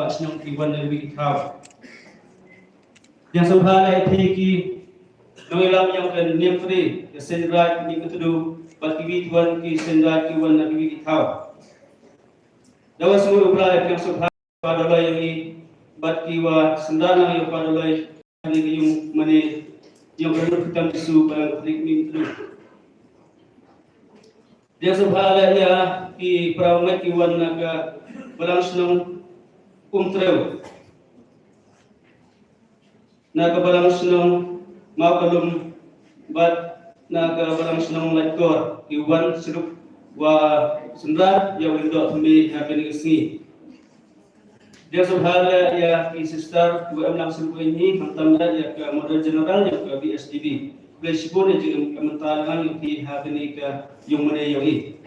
senyum kiwan lebih kau. Yang sebenarnya tiki mengilam yang kan niamfri sendrai ni ketudu bagi tuan ki sendrai kiwan lebih kau. Dawa semua upaya yang sebenarnya pada yang ini bagi wa sendana yang pada ini yung mani yung berhutam isu pada ni ketudu. Dia sebenarnya ya ki perawat kiwan naga berlangsung umtreu naga berlangsung mau belum bat naga berlangsung lekor kiwan serup wa sendar yang untuk kami habis ini. Dia sebenarnya ya ki sister dua langsung ini hantam ya ke model general yang ke BSDB. Bersibun yang kementerian yang di habis ini ke yung mana yang ini.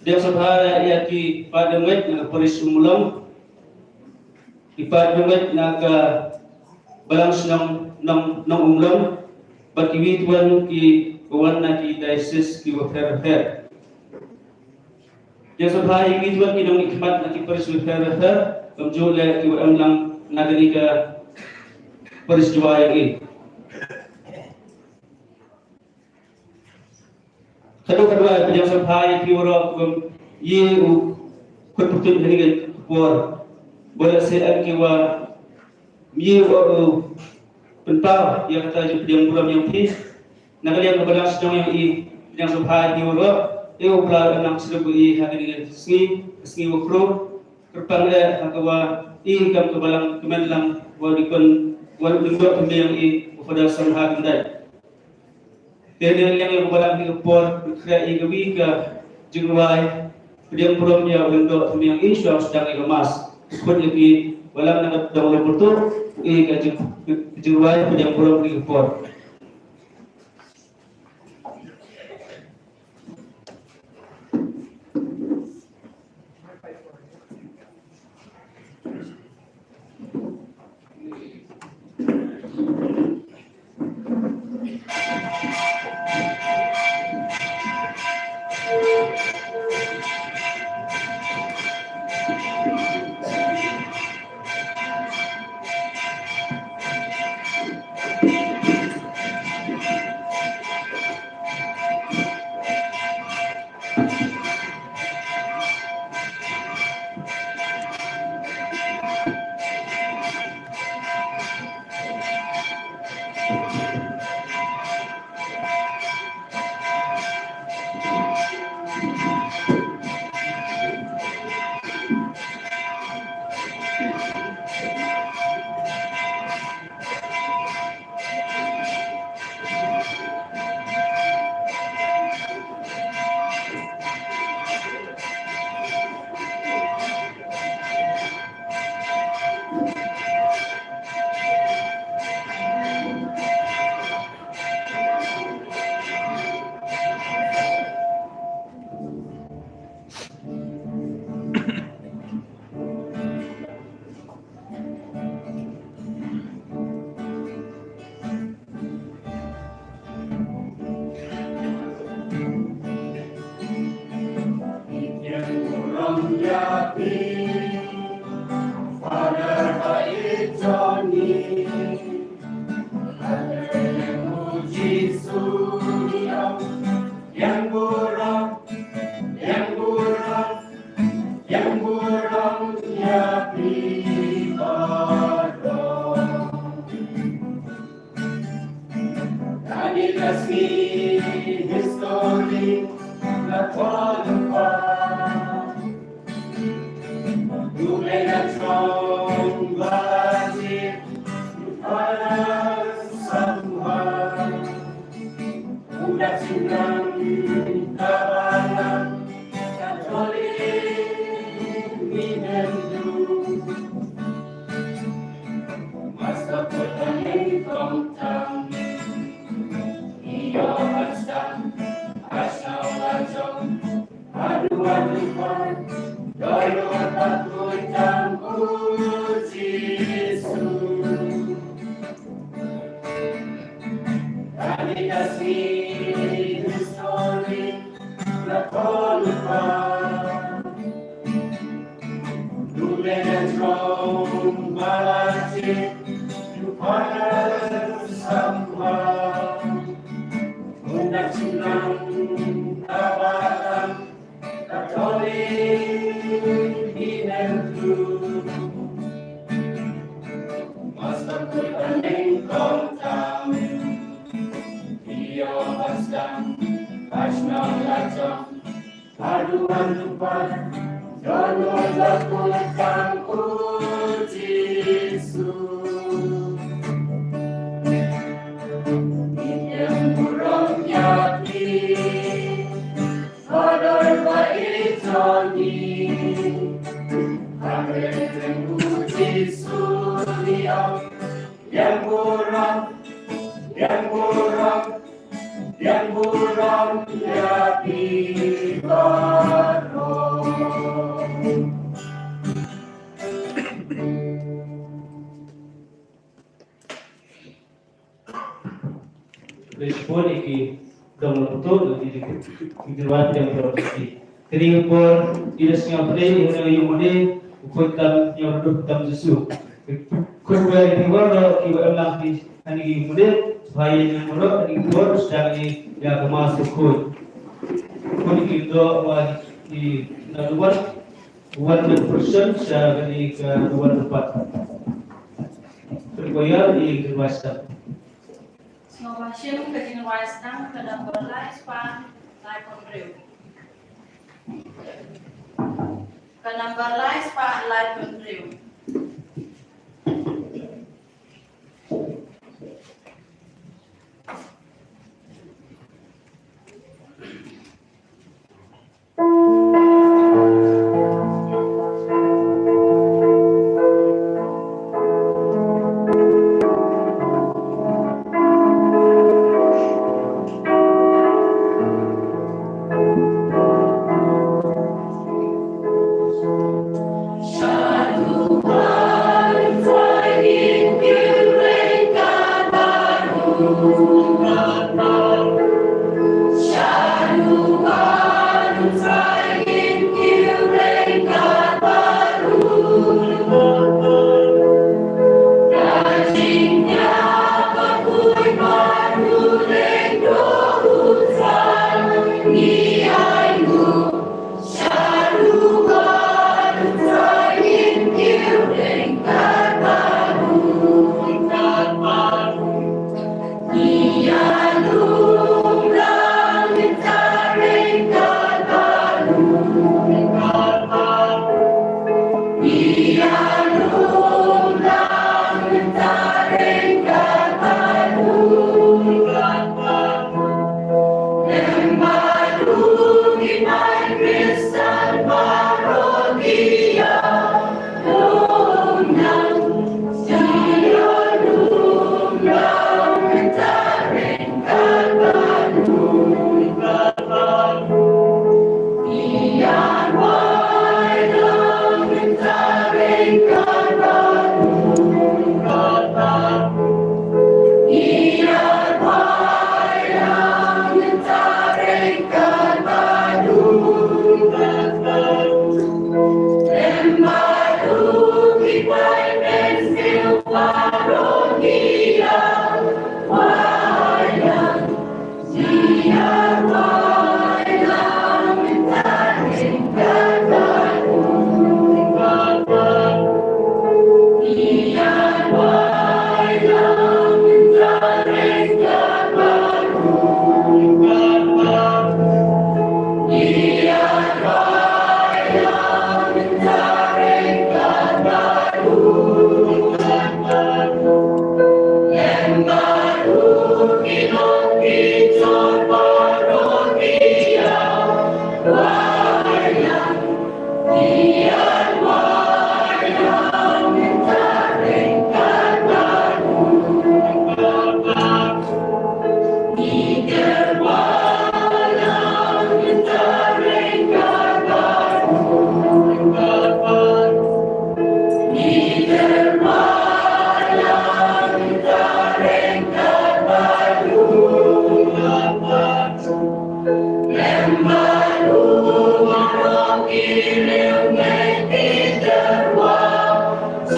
Dia sebenarnya ya ki pada met na perisumulang ipada met naga berlangsung nang umlang bagi tuan ki kawan ki diocese ki wafer. Dia sebenarnya ki tuan ki nang ikhmat ki perisumulang kamjole ki amlang nagani ka peristiwa yang ini. Kedua yang sampai kiwara ye kututun hari kuar boleh saya kiwa ye pentau yang kata yang buram yang ti nagal yang kebalas dong yang i yang sampai kiwara pelar enam seribu i hari ski wakro kerpangnya akawa i kam kebalang kemenlang wadikon wadikon yang i pada sampai kendai. Jadi yang berbalang di kepor berkreasi kewika jengwai dia puramnya untuk yang isu sedang emas. Pun lagi balang nak dalam betul jengwai yang puram di kepor. strong malachi upaya sama undak silang kabaran katolik inentu masa kuning kontam dia asam asna lacam aduan lupa jangan lakukan ujisu yang burung yati kodor baik joni hamil ujisu yang burung yati baru. Respon iki dalam betul di dibuat yang berarti. Kering por tidak sengapre yang mone ukutan yang redup tam Yesus. Kedua ini baru ibu emak di hari mone supaya yang mone di luar sedang ya kemasuk kod. Kod itu di luar 100% saya di ke luar tempat. Terbayar di kewasan. Snowbashim kejenuaisan kadang berlais pan lai pondreu. Kadang berlais pan lai pondreu.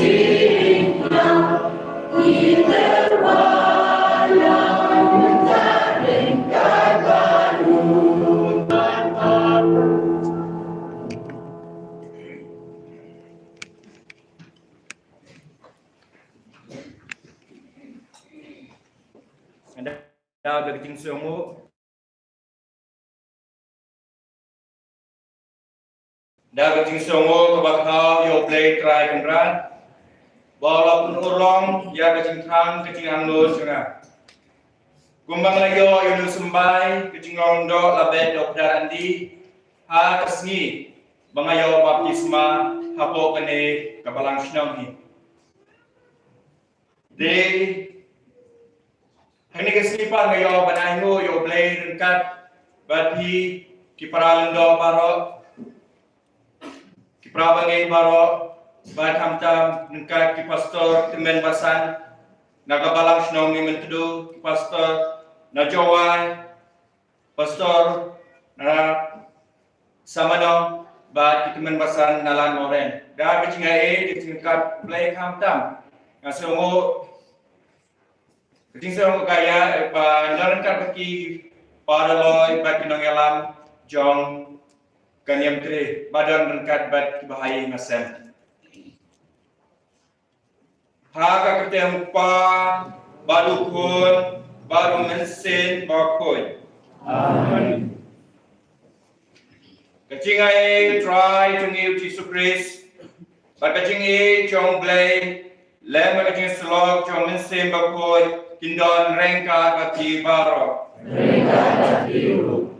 kasihnya di terbayang tak ringkat baru tetap. Anda berketing semua. Dah berketing semua kebakar yo play try kembran. Walaupun urong ya kecing thang kecing angus nga. Kumbang layo yun sembay kecing rondo labet do andi ha kesngi bangayo baptisma hapo kene kabalang snong hi. De Hani keslipan ngayo banayho yo play rengkat bati kiparalendo baro kiprabangay baro bat hamtam rengkat ki pastor temen basan nagabalang snong ni mentedu ki pastor na jawai pastor na samano bat ki temen basan nalan moren da bichingai di tingkat play hamtam ngasungo Keting sa kaya narangkat baki para loy baki nongelam jong kanyam tre badan rangkat bat bahaya ngasem. Haka ketem pa baru kun baru mensin bakoy. Amen. Kecing try to give Jesus Christ. Kecing jong blay lem kecing slog jong mensin bakoy. Kindon rengkat bati baro. Rengkat bati uru.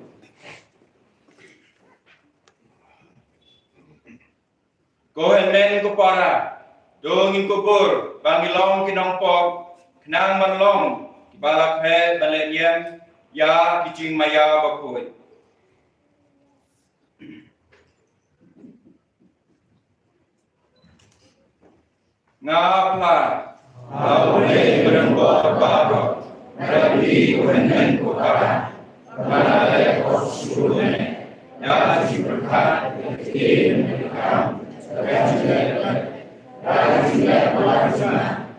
Kohen men kupara, dongin kubur, bangilong kinongpok, kenang manlong, balak he balenian, ya kicing maya bakoy. Ngapla, Aulay berembor baro, berarti kuhenen kupara, balai kosuhune, ya ciberkat, tim nekam, Rajilah pelajuna,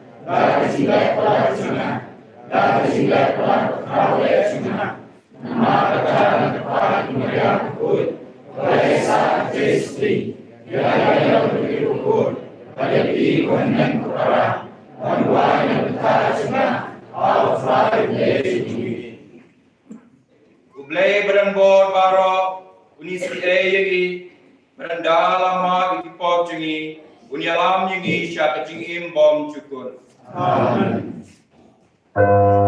nama kata tempat yang kut, Resa Jesti, yang berikut, pada kuhenen kupara, Orang yang bertajamah, outside the Ublay berembor baro, unisi yagi, berendalam mak ikipok jengi, unyalam yengi syaka jingim bom cukun. Amen. Yes.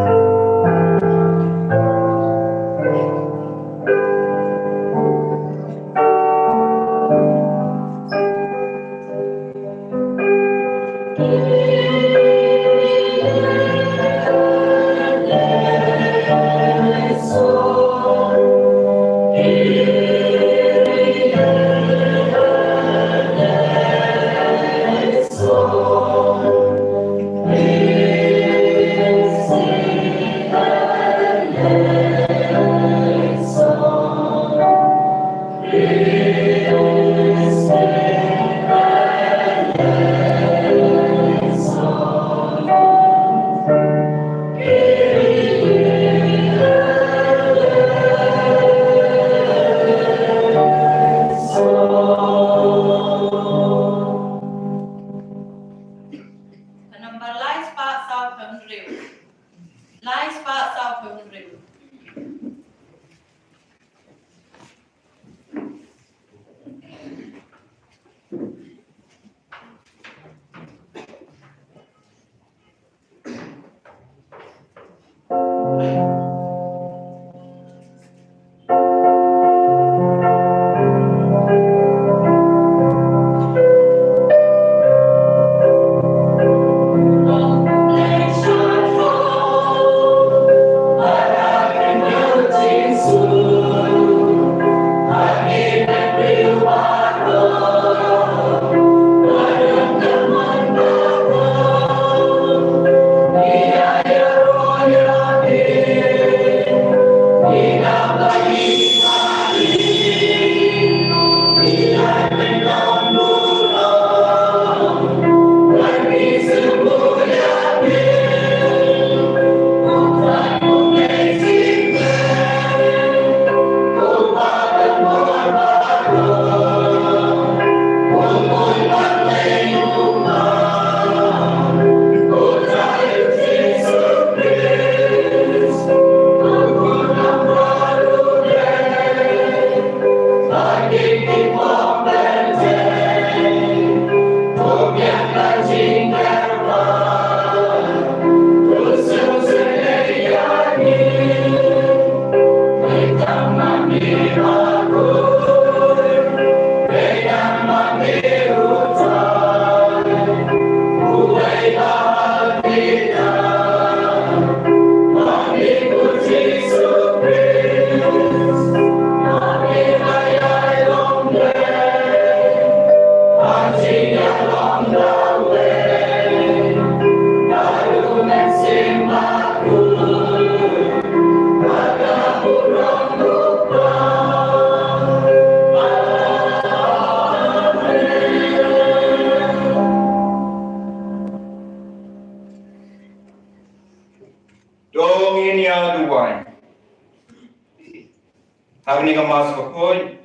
Hari ini kemas koi,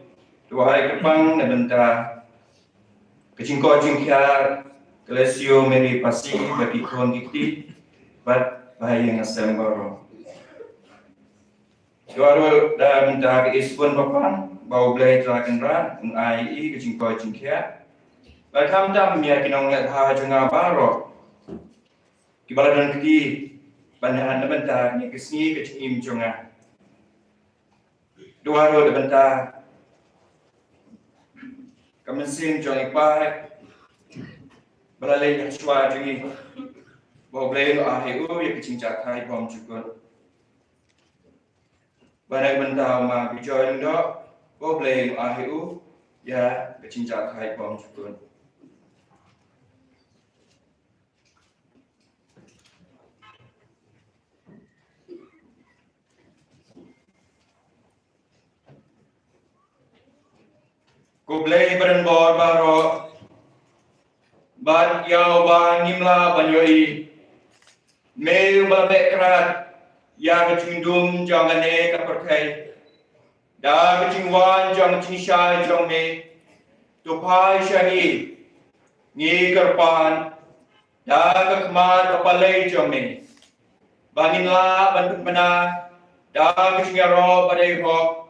2 hari kepang dan bentar kecingko jingkiar Kelesio meri pasi bagi kon kiti bat bahaya ngasem baro. Juaru dah bentar ke ispun papan bau belai terakan rat ai kecingko jingkiar. Bakam dam ya kinong let ha junga baro. Kibaladan kiti bandahan na bentar ni kesni kecingim junga. Juaru dah bentar Kamensin jong ipai Balalay yang suai jengi Bawa belai lo ahiu ya kecing cakai bom cukun Banyak bentau ma bijoy ndo Bawa belai lo ahiu ya kecing cakai bom cukun Ko belai badan bor baro Ban yau ban nimla ban yoi Meu balabek kerat Ya kecing dum jangan ne kaperkai Da kecing wan jangan kecing syai jong me Tupai syahi Ngi kerpan Da kekemar kapalai jong me Banginla bantuk mana Da kecing yaro badai hok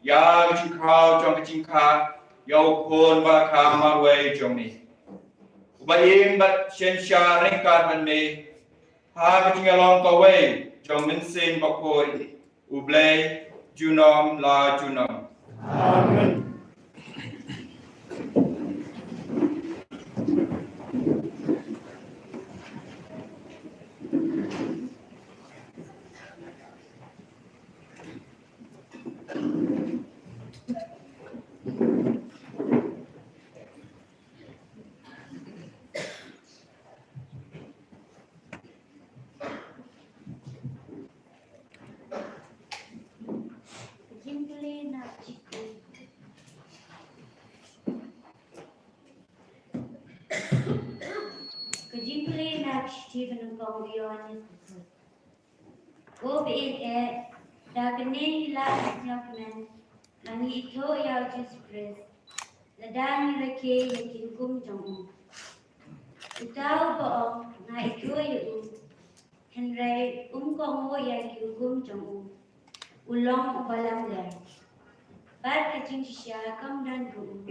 Ya kecing kau jong kecing ka Yau kon ba kama wei jong ni Ubayin bat shen sha ringkat man me Ha kecing along ka wei jong min sin bakoi Ublay junom la junom Amen. Kejimple nak ciku. Kejimple nak citi penungkong bion. Go be dah kene hilang nyokmen. Nani itu ya Yesus. Ladang reke yakin kum jong. Utau boong na itu yu. Henry kong ho yakin kum jong. Ulong ubalang lai. Bad kecing sisya kam dan ru.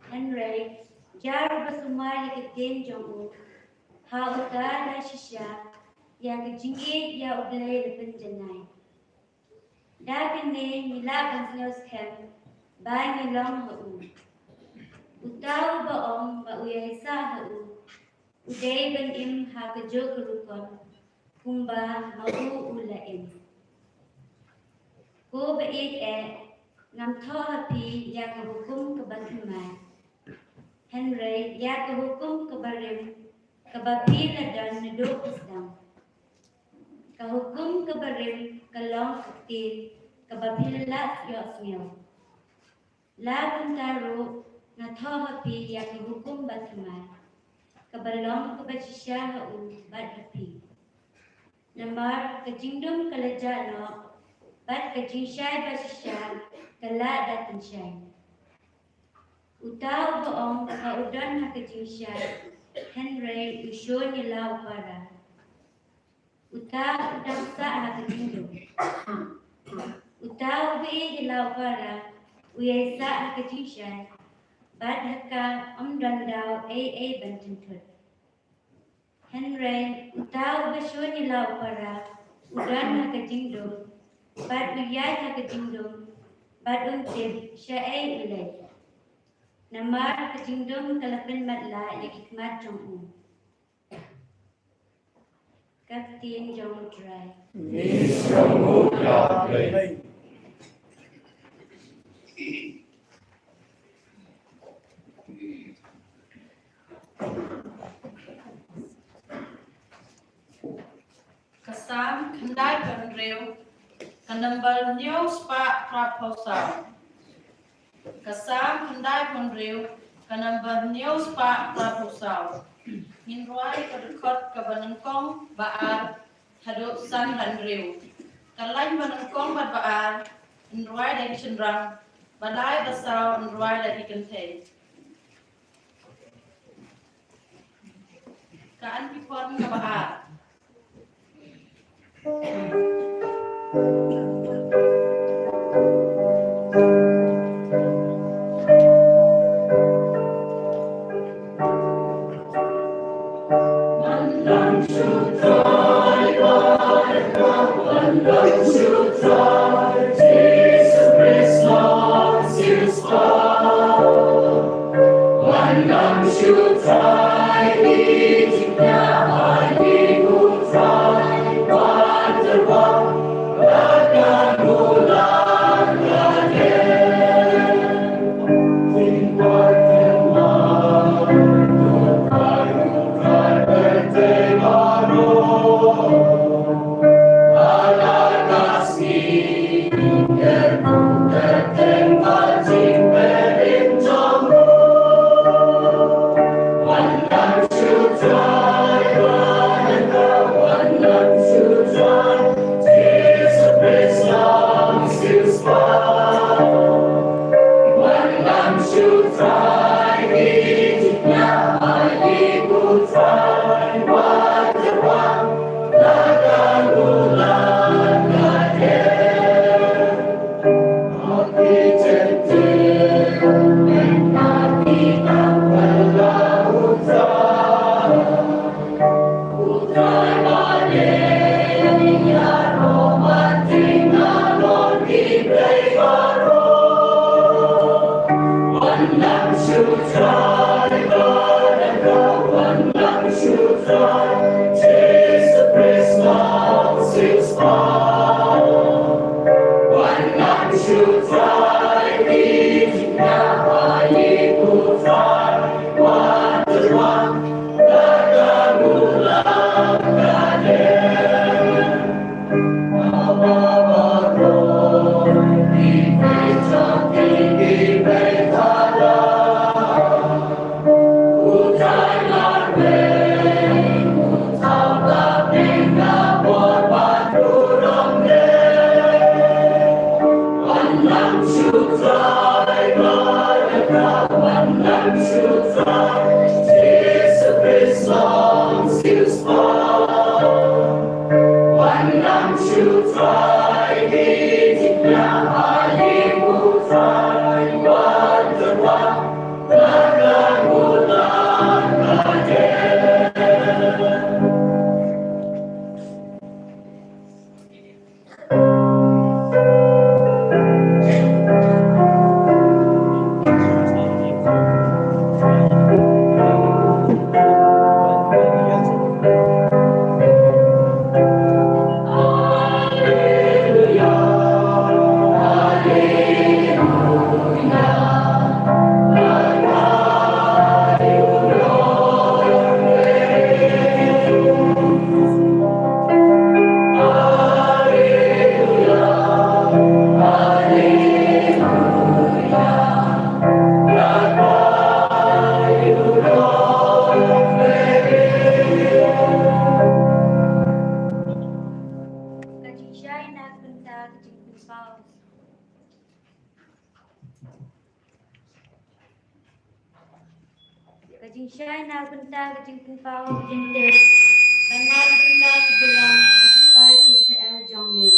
Henry jar basumar yakin jong. Ha utar la sisya ya kecing ya ublay lepen jenai. Da kene mila kansios kem ba nilong ho. Utau baong ba uyay sa ho. Uday ban im ha kejog rukon. Kumba mau ulaim. Ko bait ngam tho hapi ya ka hukum ke batimai Henry ya ka hukum ke barim ke bapi ladan nedok isdam ka hukum ke barim ke long ketil ke bapi lat yo smil la buntaro na tho hapi ya ka hukum batimai ke balong ke bachisya ha bad hapi namar ke jingdum ke leja no Bat kecing syai basisya kelak datang syai. Utau boong ka udan ha kecing syai. Henry usun nilau para. Utau udang sa ha kecing do. Utau bi nilau para. Uyai sa ha kecing syai. Bat haka dan dau bantin tut. Henry utau usun nilau para. Udan ha kecing do. Bad uyay ha kejingdum, bad untib syai ulay. Namar kejingdum kalapin madla ya hikmat jong Kaptin jong dry. Miss jong dry. Kasam kendai penreu Kanambal news pa proposal. Kasam kendai penreu kanambal news pa proposal. Hinruai kedekot ke Banengkong baar haduk san dan reu. Kalain Banengkong baar roi dari cenderang, badai basau roi dari kenteng. Kaan pipon kabahat. Kajing syai na benta kajing kumpau jintir. Benar benda kebelang Inside Israel Jongli.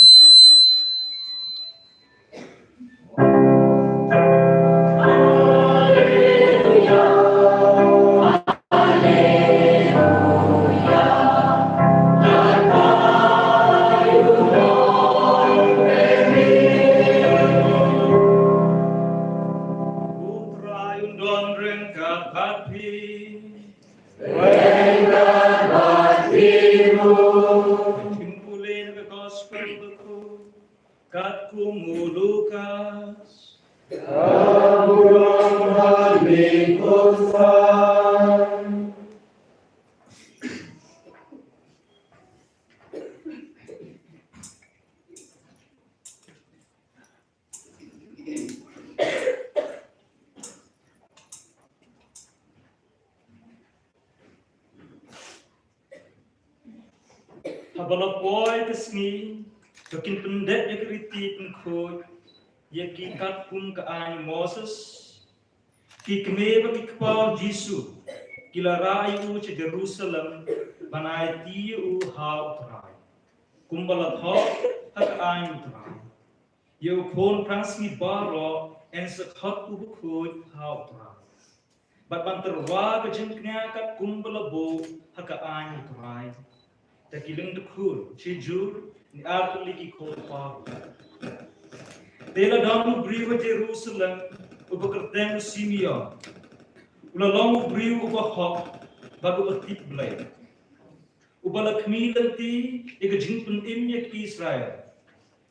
Habala boy kesni, tokin pendek ya keriti pengkut, ye ki kat pun ka ai Moses ki kme ba ki kpal Jisu kila rai u che Jerusalem banai ti u ha utrai kumbala tho hak ai utrai ye khon transmi baro en sa khat u khoi ha utrai bat banterwa ka jengknya kat kumbala bo hak ai utrai ta kiling de khur che jur ni artuli ki khol pa Tela damu briwa Jerusalem ubakerteng Simeon. Ula longu briwa uba hok baru atip blay. Ubala kmilanti ika jingpun imyak Israel.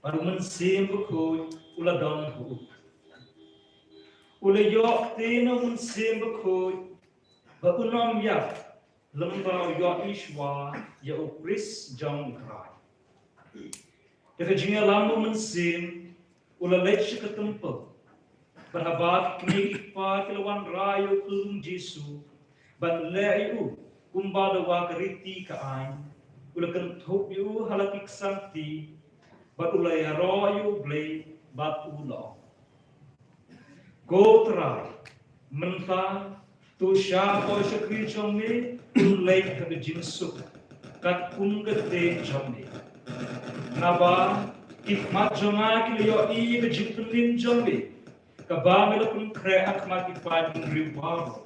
Baru mensim bakhoy ula dong hu. Ula yok tena mensim bakhoy ba unam yak lembau yok ishwa ya ukris jong krai. Ika jinga lamu mensim ula lech ke tempat berhabat kini pa kilawan rayo kulung Jesu ban leu kumbada wa keriti ka ain ula kan thop yu halakik santi bat ula ya rayo blay bat ulo gotra menta tu sha ko shakri chomne ulay ka jinsuk kat kungate chomne naba Ikmat jonga kiliyo iya ke jipulin jombe ka bamela kun kre akmat ipan riwaro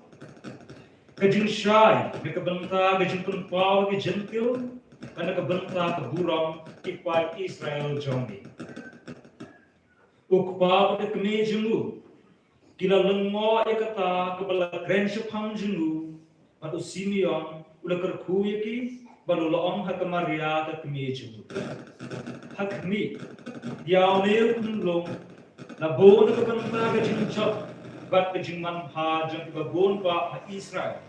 ka jinshai me ka banta ka jimpun paw ke jentil kana ka banta ka burong ipan Israel jombe ukpa ka kme jungu kila lengo ekata ka bala grensha phang jungu patu Simeon ula kerku yaki balu loong hak Maria ka kme jungu hakmi diaw ne kunlong na bon ka banta ka jinchop bat ka jingman ha jang ka bon pa ha Israel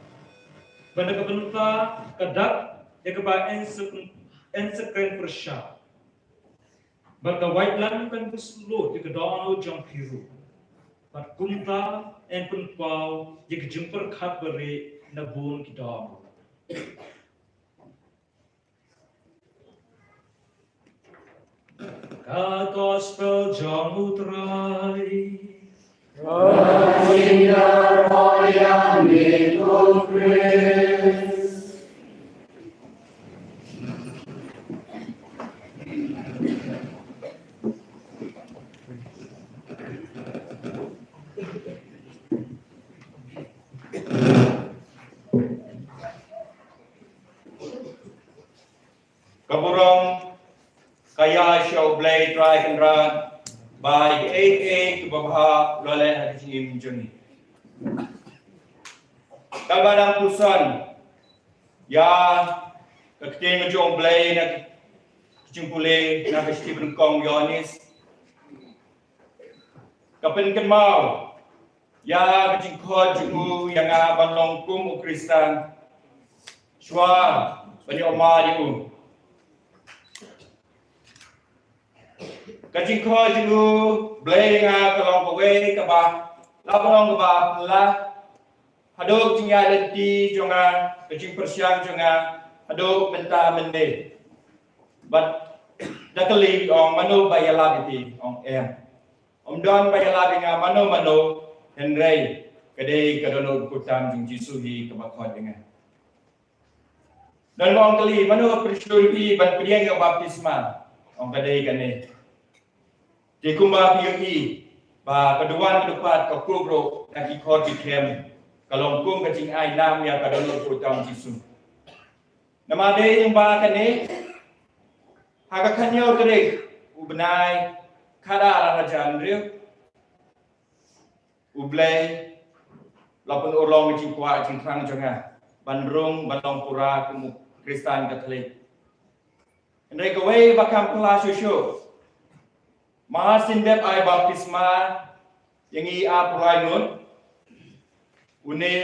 banda ka banta ka dak ya ka ba ensekren persha bat ka white land kan buslo ya ka dono jang piru bat kunta en kun pau ya ka jumper khat bare na bon ki dono Ka Gospel John utrai Roya roya mitu Christ. Kaburong kaya show blade try and run by 8 babha lole hajim juni kabadang pusan ya kakting jong blade na jimpule na Stephen Kong Yonis kapen kan mau ya kajing khod jumu yang abanong kum Kristan shwa bani omar yu Kajing kho jingu blay nga kalong pawe kaba labong kaba la hadok jingya lenti jonga kajing persiang jonga hadok menta mende but dakali ong mano bayalabiti ong em don bayalabi nga mano henrei kadai kadono kutam jing Jisu hi kaba kho dengan dan ong kali mano persyuri ban priang baptisma ong kadai kane Di kumba PUI, ba keduan kedupat ke kubro nak ikut di kem, kalau kum kecing ai nam yang kadang putang Jisu. Nama dia yang ba kene, haka kanyau kerek, ubenai kada raja Andrew, ublay, lapun urlong kecing kuat kecing terang jangan, bandrung balong pura kumu Kristen Katolik. Mereka wei bakam kelas susu. Mahasindep ay baptisma yang i apulai nun une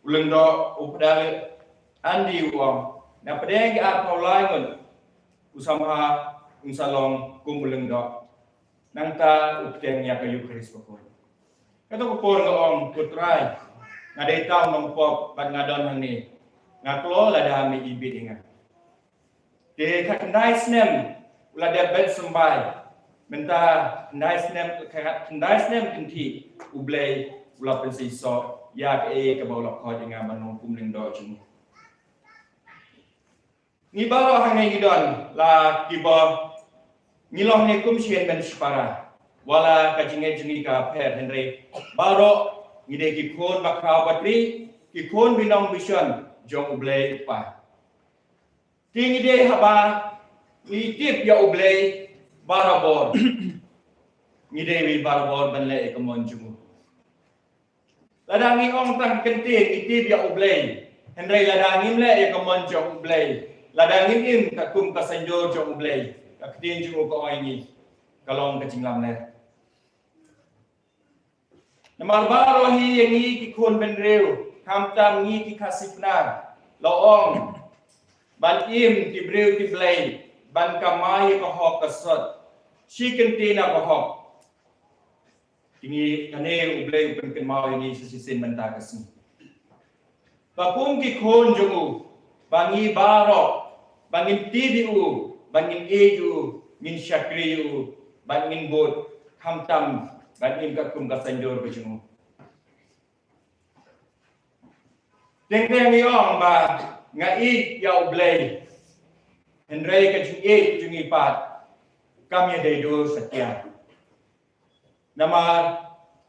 ulengdo updal andi uang na pedeng apulai nun usama unsalong kum ulengdo nangta upteng ya kayu Kris pokon kato pokon ngom putrai ngadai tau nompop bat ngadon hangni ngaklo lada mi ibit ingat de kakendai snem ulada bet sembai Menta nice name kinti ublay ula pensi so ya ke bawla ko dengan manung kumling do chung. Ni baro hangai gidon la kibo ngilong ne kum sien ben spara wala ka jinge jini ka pher henry baro ngide ki khon bakha batri ki khon binong vision jong ublay pa. Ting ide haba ni tip ya ublay barabor ngide wi barabor ban le ekomon jumu ladangi ong tang kentin itib ya ublay henry ladangi le ekomon jong ublay ladangi im takum kasanjo jong ublay kaktin jumu ko ini kalong kecinglam le namar baro hi yangi ki khon ben reu kam tam ngi ki khasipna laong ban im ki breu ki blay ban kamai ko hok kasot chicken tina ko hok tingi kane ublay pen mau ini sisisin menta kasi bapum ki khon jungu bangi baro bangin tibiu bangin eju min shakriu bangin bot khamtam bangin kakum kasanjor bujungu teng yong ba ngai ya ublay Henry kajing jungi pat kami dedo setia. Nama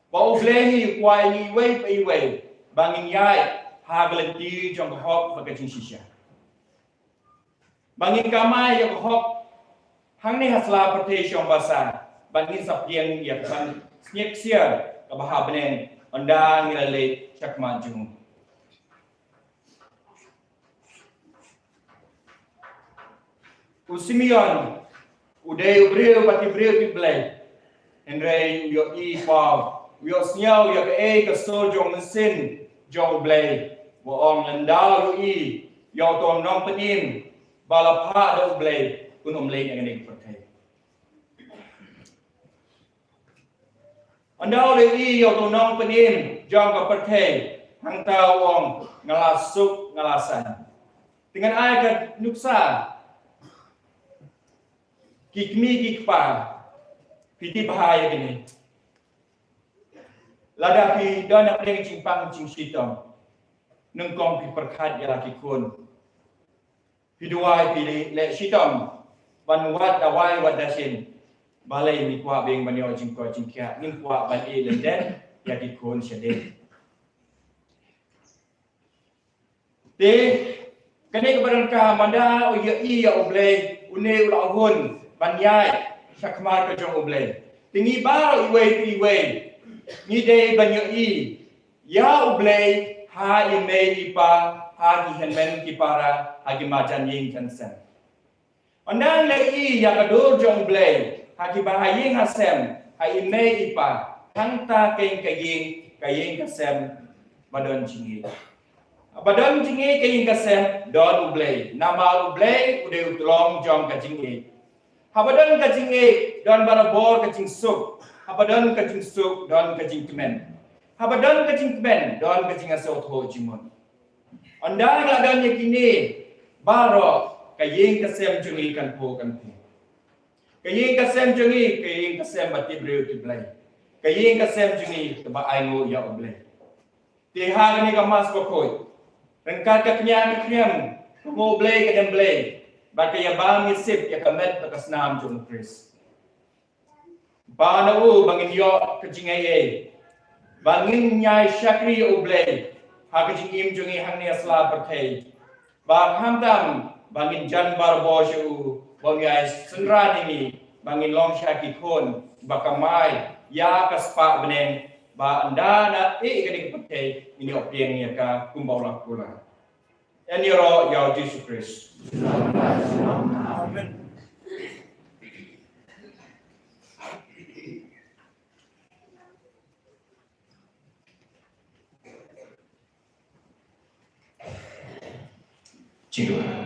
bau flehi kuai ni wei bangin yai hagelenti jong hok bagajing sisya. Bangin kamai yang hok hang ni hasla perte jong basa bangin sapieng ya kan snyek sia kabah benen anda ngilale chakma jung. Usimion uday ubreu pati breu ti blay Henry yo i pa yo snyau yo ke ka so jong mesin jong blay wo ong landau yo i yo tom nong penim balapha do blay kun lay ngani pertai andau le i yo tom nong penim jong ka pertai hang ta wong ngalasuk ngalasan dengan ai ka nuksa kikmi kikpa piti bahaya gini lada pi dana peng cimpang cing sitom nengkong pi perkhat ya laki kun pi duai pi le sitom ban wat dawai wat dasin balai mi kwa beng banyo cing ko cing kya nin kwa ban e lenden ya ki kun sede te kene kebaran ka manda o ya i ya oblay une ula hun banyai sakmar ka jong ublay tingi baro iwe ni day banyo i ya ublay ha ime ipa ha gi henmen ki para ha gi majan ying kansen andang le i ya kador jong ublay ha gi bahaying hasem ha ime ipa hanta kaying kasem badon chingi badon chingi kaying kasem don ublay nama ublay ude utlong jong ka chingi Habadan kajing don barabor kajing suk. Habadan kajing suk don kajing kemen. Habadan kajing kemen don kajing asal ho jimun. Anda ngadan yakini baro kaying kasem jungi kan po. Kaying kasem jungi kaying kasem bati breu ti blai. Kaying kasem jungi teba aingo ya oblai. Ti ha ni kamas ko koi. Rengkat ka knyam mo blai kadem blai. Baka ya bang isip ya kamet bakas nam jong Chris. Banau bangin yo kejingai bangin nyai syakri ublay ha kejing im jungi hang ni asla pertai. Bang hamdam bangin jan barbo shu bangai senra ni bangin long syaki kon baka mai ya kaspa beneng ba anda na gani pertai ini opieng ya ka kumbau pula. En yoro ya Jesus Christ. Amen. Cinduan.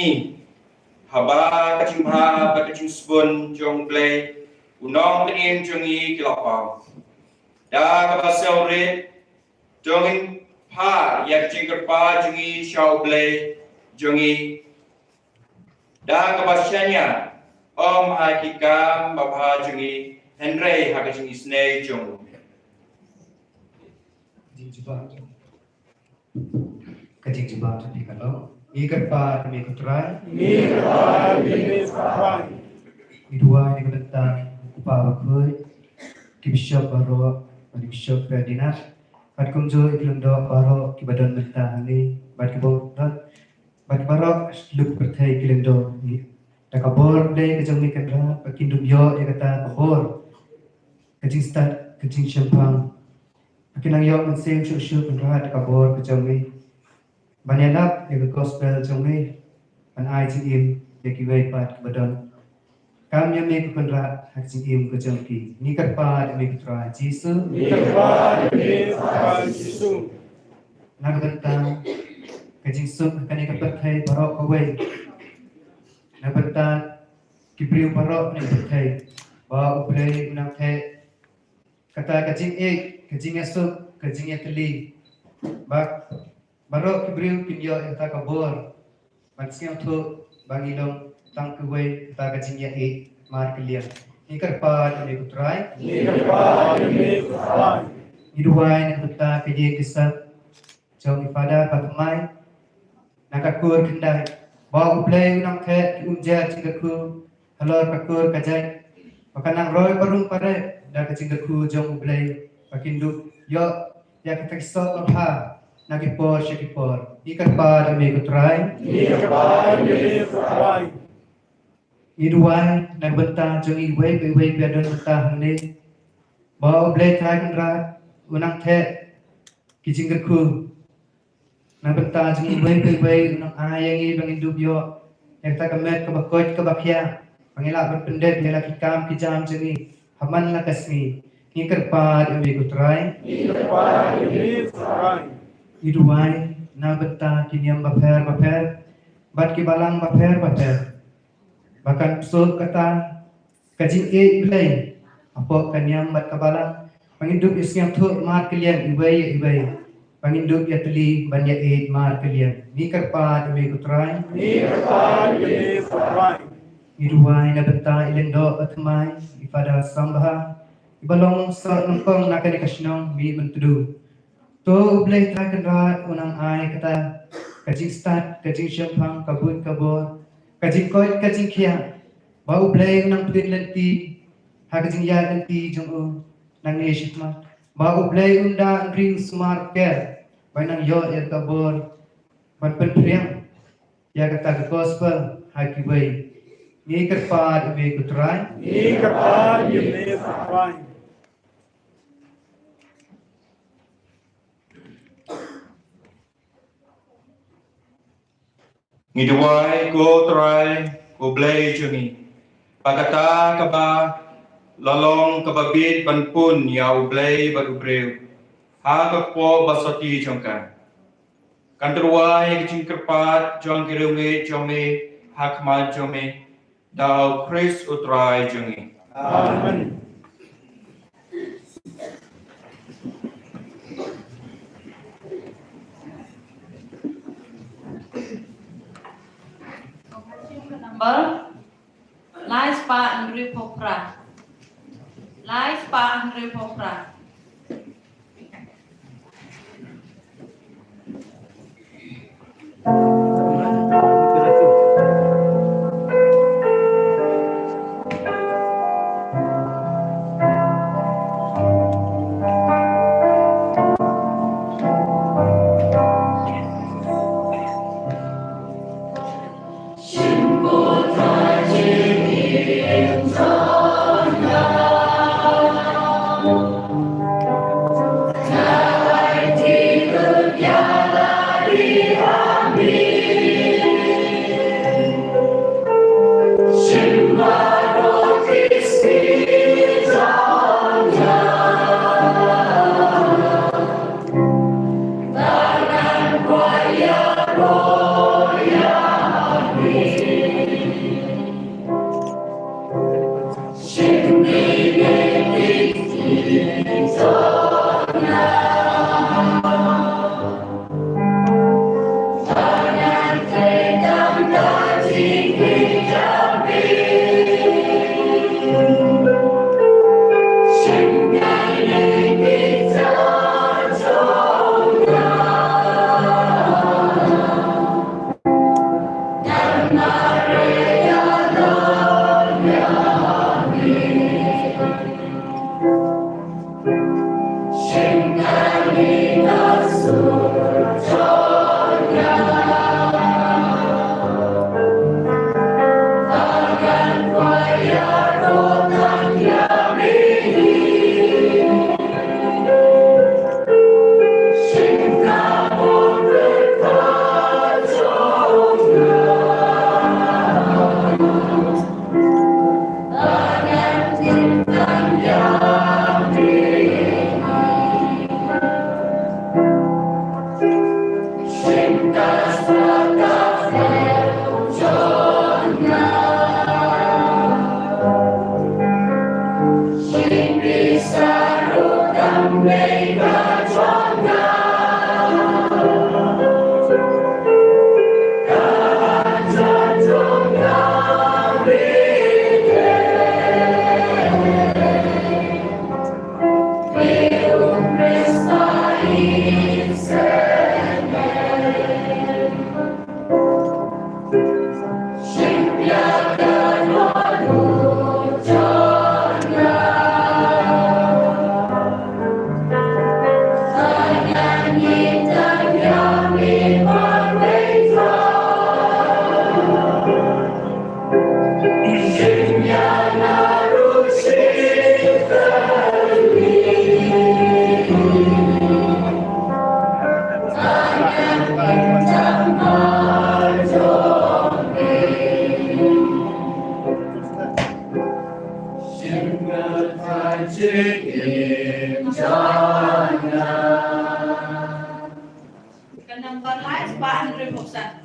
ni haba kacing ha kacing sebun jong blay unong tein jongi kilapau da kabasau re jongin pa yak jingkerpa jongi shau blay jongi da kabasyanya om hakika babha jongi Henry hakajing isne jong Kajing jebak tu kalau ikat pa demi kutrai dua ini tentang upah bakui kibishop baro kibishop Ferdinand kat kumjo iklundo baro kibadan mentah ni bat kibodan bat baro luk perthai kilundo ni takabor dei kajang ni kandra pakindu yo dia kata kabor kajing start kajing champang akinang yo mensem syuk kandra takabor kajang ni Banyak yang gospel jomai an ai chi im ye ki wei pat badon kam ye me kun ra hak chi im ko jom ki ni kar pa de me tra jisu nag banta ke jisu kan ni ka pat thai barok ko wei na banta ki priu barok ni pat thai ba uplei na thai kata ka jing e ka jing asu ka jing etli ba Barok kibriu kinyo ita kabor mansiyang tu bagi dong tang kuwei ita kajingya mar kalian ikar pa ni kutrai iduai ni kutta kaji kisat jom ipada patmai nakakur kendai bawa play unang the unja cinggaku halor kakur kajai makanang roy barung pare da kacinggaku jom play pakindu yo ya kita kisot lomha Nakipor, Shakipor, ikat pa dami kutrai, iduai, nagbenta jong iway, biadon benta hane, bawa blay trai kandra, unang the, kijinggaku, nagbenta jong iway, unang ayang ibang indubyo, ekta kamet kabakot kabakya, pangilak berpendet, yala kikam kijam jong haman lakasmi, ikat pa dami kutrai, Iduai na benta kiniam baper bat ki balang baper bahkan sud kata kajing e play apa kaniam bat kabalang pangindup isyam thu mar kalian ibai pangindup ya teli banya e mar kalian ni karpa demi kutrai iduai na benta ilendo atmai ipada sambha ibalong sa nungkong nakani kasnong mi mentudu To blay tra kendra unang ai kata kajing start kajing champang kabor kajing koi kajing kia bau blay unang pin lenti ha kajing ya lenti jong nang ne shikma bau blay unda ring smart care banang yo ya kabor ban priang ya kata gospel ha ki wei ni karpa de kutrai Ngiduai ko try ko blay jungi pagata kaba lalong kababit banpun ya ublay barubreu ha ka po basoti jongka kanruai kicing kerpat jong kirungi jome hakma jome dau Chris utrai jungi amen. Number Lai Spa Andri Popra. Lai Spa Andri Popra. Be 책임져야 Kanang balay sa paan rebuksan.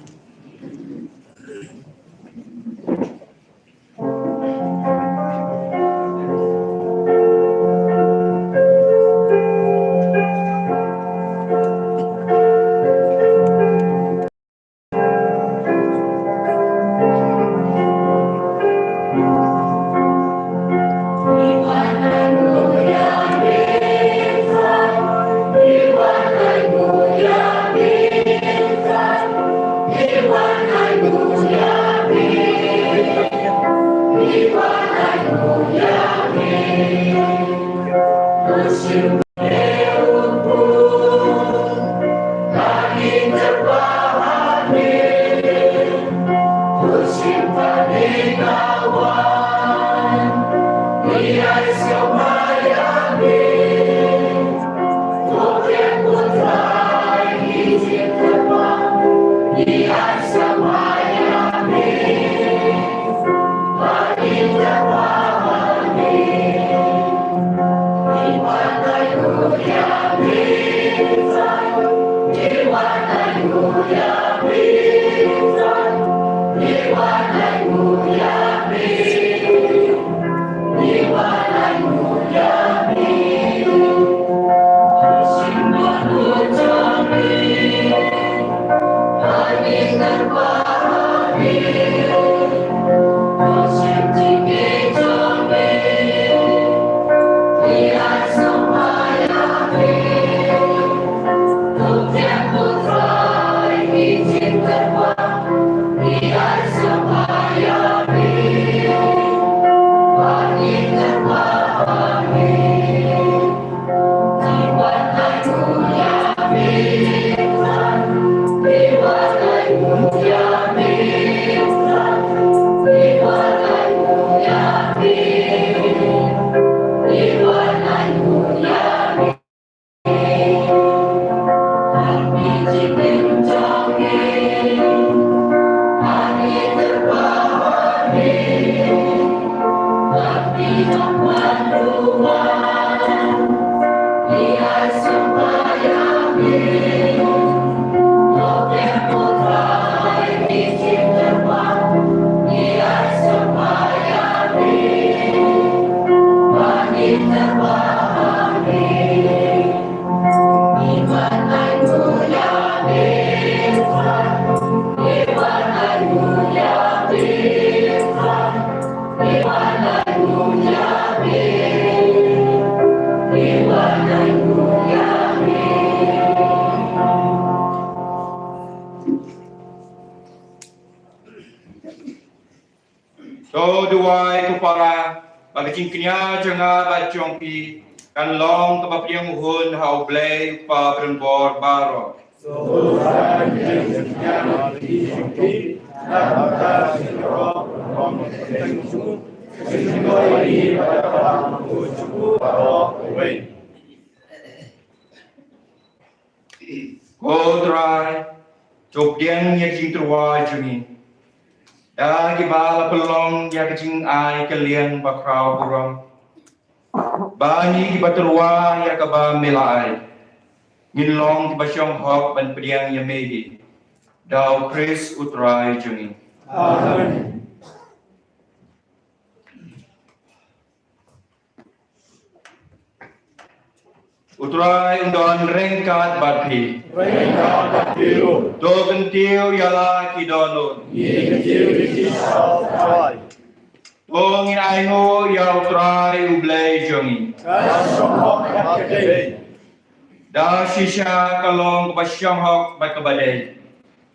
So duai ku para bagajing kenya janga bacong pi kan long ka papiang uhun hau blay pa brenbor baro. Kodrai chop diang ya jing terwa jungi. Da gibala pelong ya kecing ai kalian bakrau burang. Bani gibaturwa ya kaba melai. Ngilong kibasyong hok ban pediang ya mehi. Dau Chris utrai jungi. Amen. Utrai undon rengkat badpi. Rengkat badpiu. Do gentiu yala kidonun. Gentiu dikisau trai. Tongin aingo ya utrai ublay jungi. Kasyong hok kadai. Da shisha kalong basyong hok bakabadai.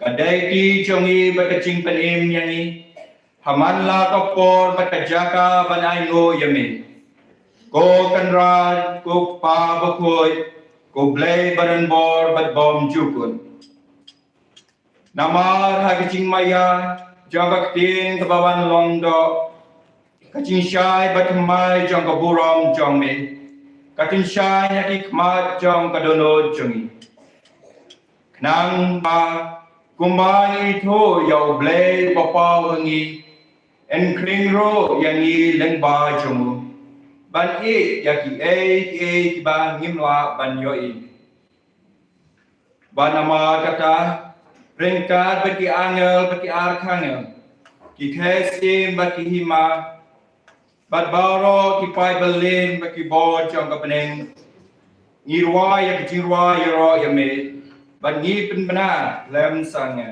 Kadai ti jungi bakacing panim yani. Hamanla kapor bakajaka ban aingo yamin. Ko kanran, ko pa bakoy, ko blay baranbor bat bom jukun. Namar hagicing maya, jangak tin kabawan longdo, kacing syai bat mai jang kaburam jang me, katin syai yakik mat jang kadonod jangi. Knang ba, kumbani ito yaw blay bapa wangi, en kringro yangi lengba jangu. ban yaki ki ban ngimla ban yoi ban nama kata peringkat bagi angel bagi arkangel ki kesim bagi hima bat baro ki pai berlin bagi bo jong ka peneng ngirwa ya jirwa yoro ya me ban ngi pen benar lem sangnya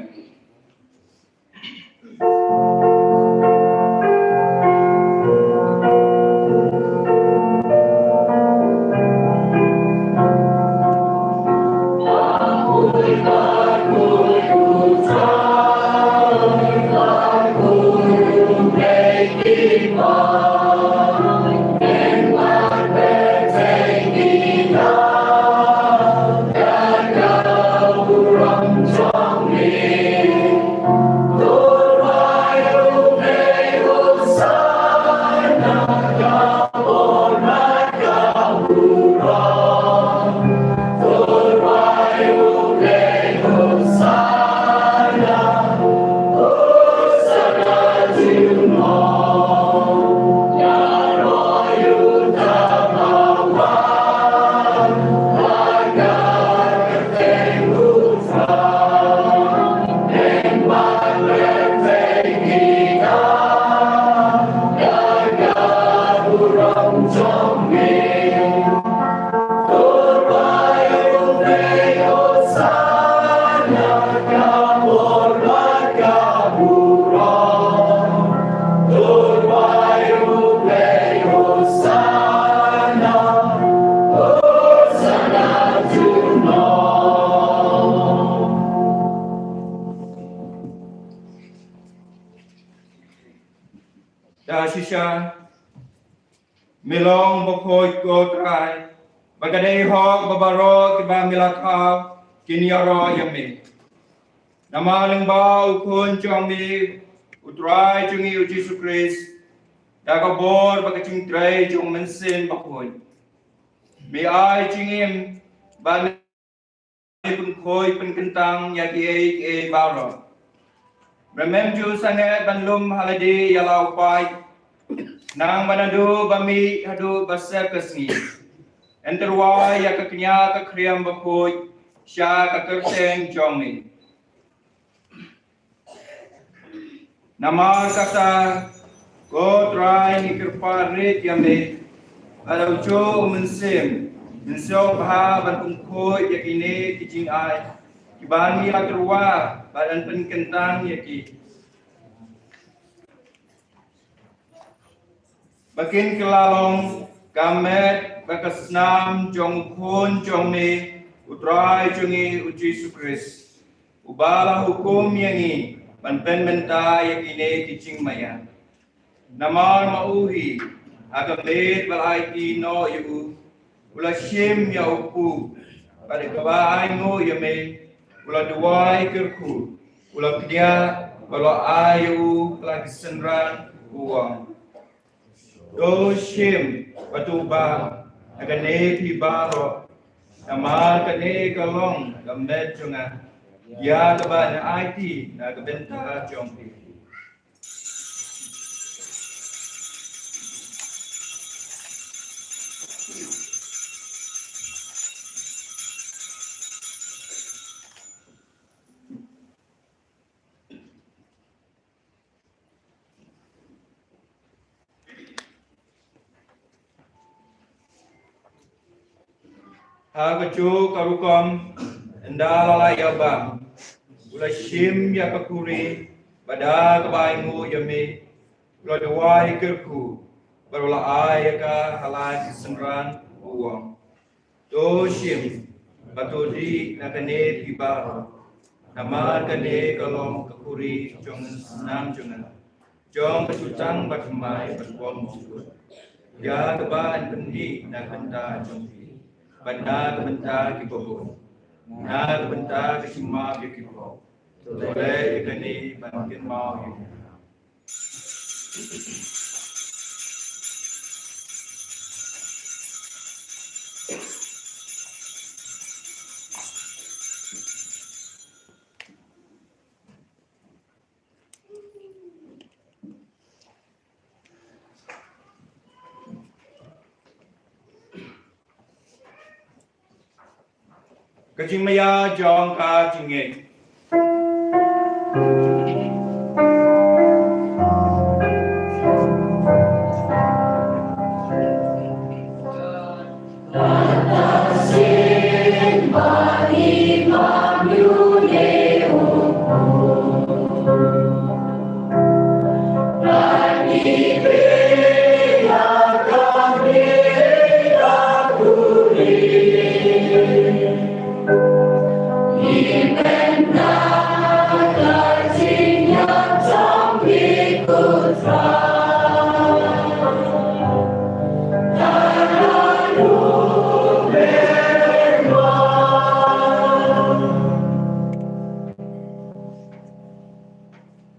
da shisha milong bokoi ko trai bagade hok babaro ki ba milakau kiniaro yame namaling ba ukun chomi utrai chungi u Jesus Christ da ka bor bagaching trai chung mensin bakoi mi ai chingim ba pun khoi pun kentang ya ki baro remem ju sangat banlum haladi yalau pai nang manadu bami hadu basar kesni enterwa ya keknya ke kriam bakoi sya ke kerseng jongi nama kata ko try ni kirpa rit yame ada ujo mensim mensok bah ban kungkoi ya kini kijing ai kibani aterwa badan penkentang ya ki Bakin kelalong gamet bakasnam jong kun jong me utrai jungi uji sukris ubala hukum yangi banpen menta yakine kicing maya namar mauhi agamet balai no yu ula shim ya upu pada kabai ngo yame ula duai kerku ula kdia balo ayu lagi senran uang Doshim patuba agane pi baro namar kane kalong gamet junga ya kaba na IT na kabenta jongpi Agacu karukom endala yabam ulashim ya kakuri pada kabaimu yami ula dawai kerku barula ayaka halai senran uang doshim batodi nakane pibar namar kane kalong kakuri jong senam jongan jong kecutang batmai batwam sukut ya keban pendi nakanta jong benda kebentar ki bobo na kebentar ki sima ki bobo boleh ikani bankin mau you Kajing maya jong ka jingay.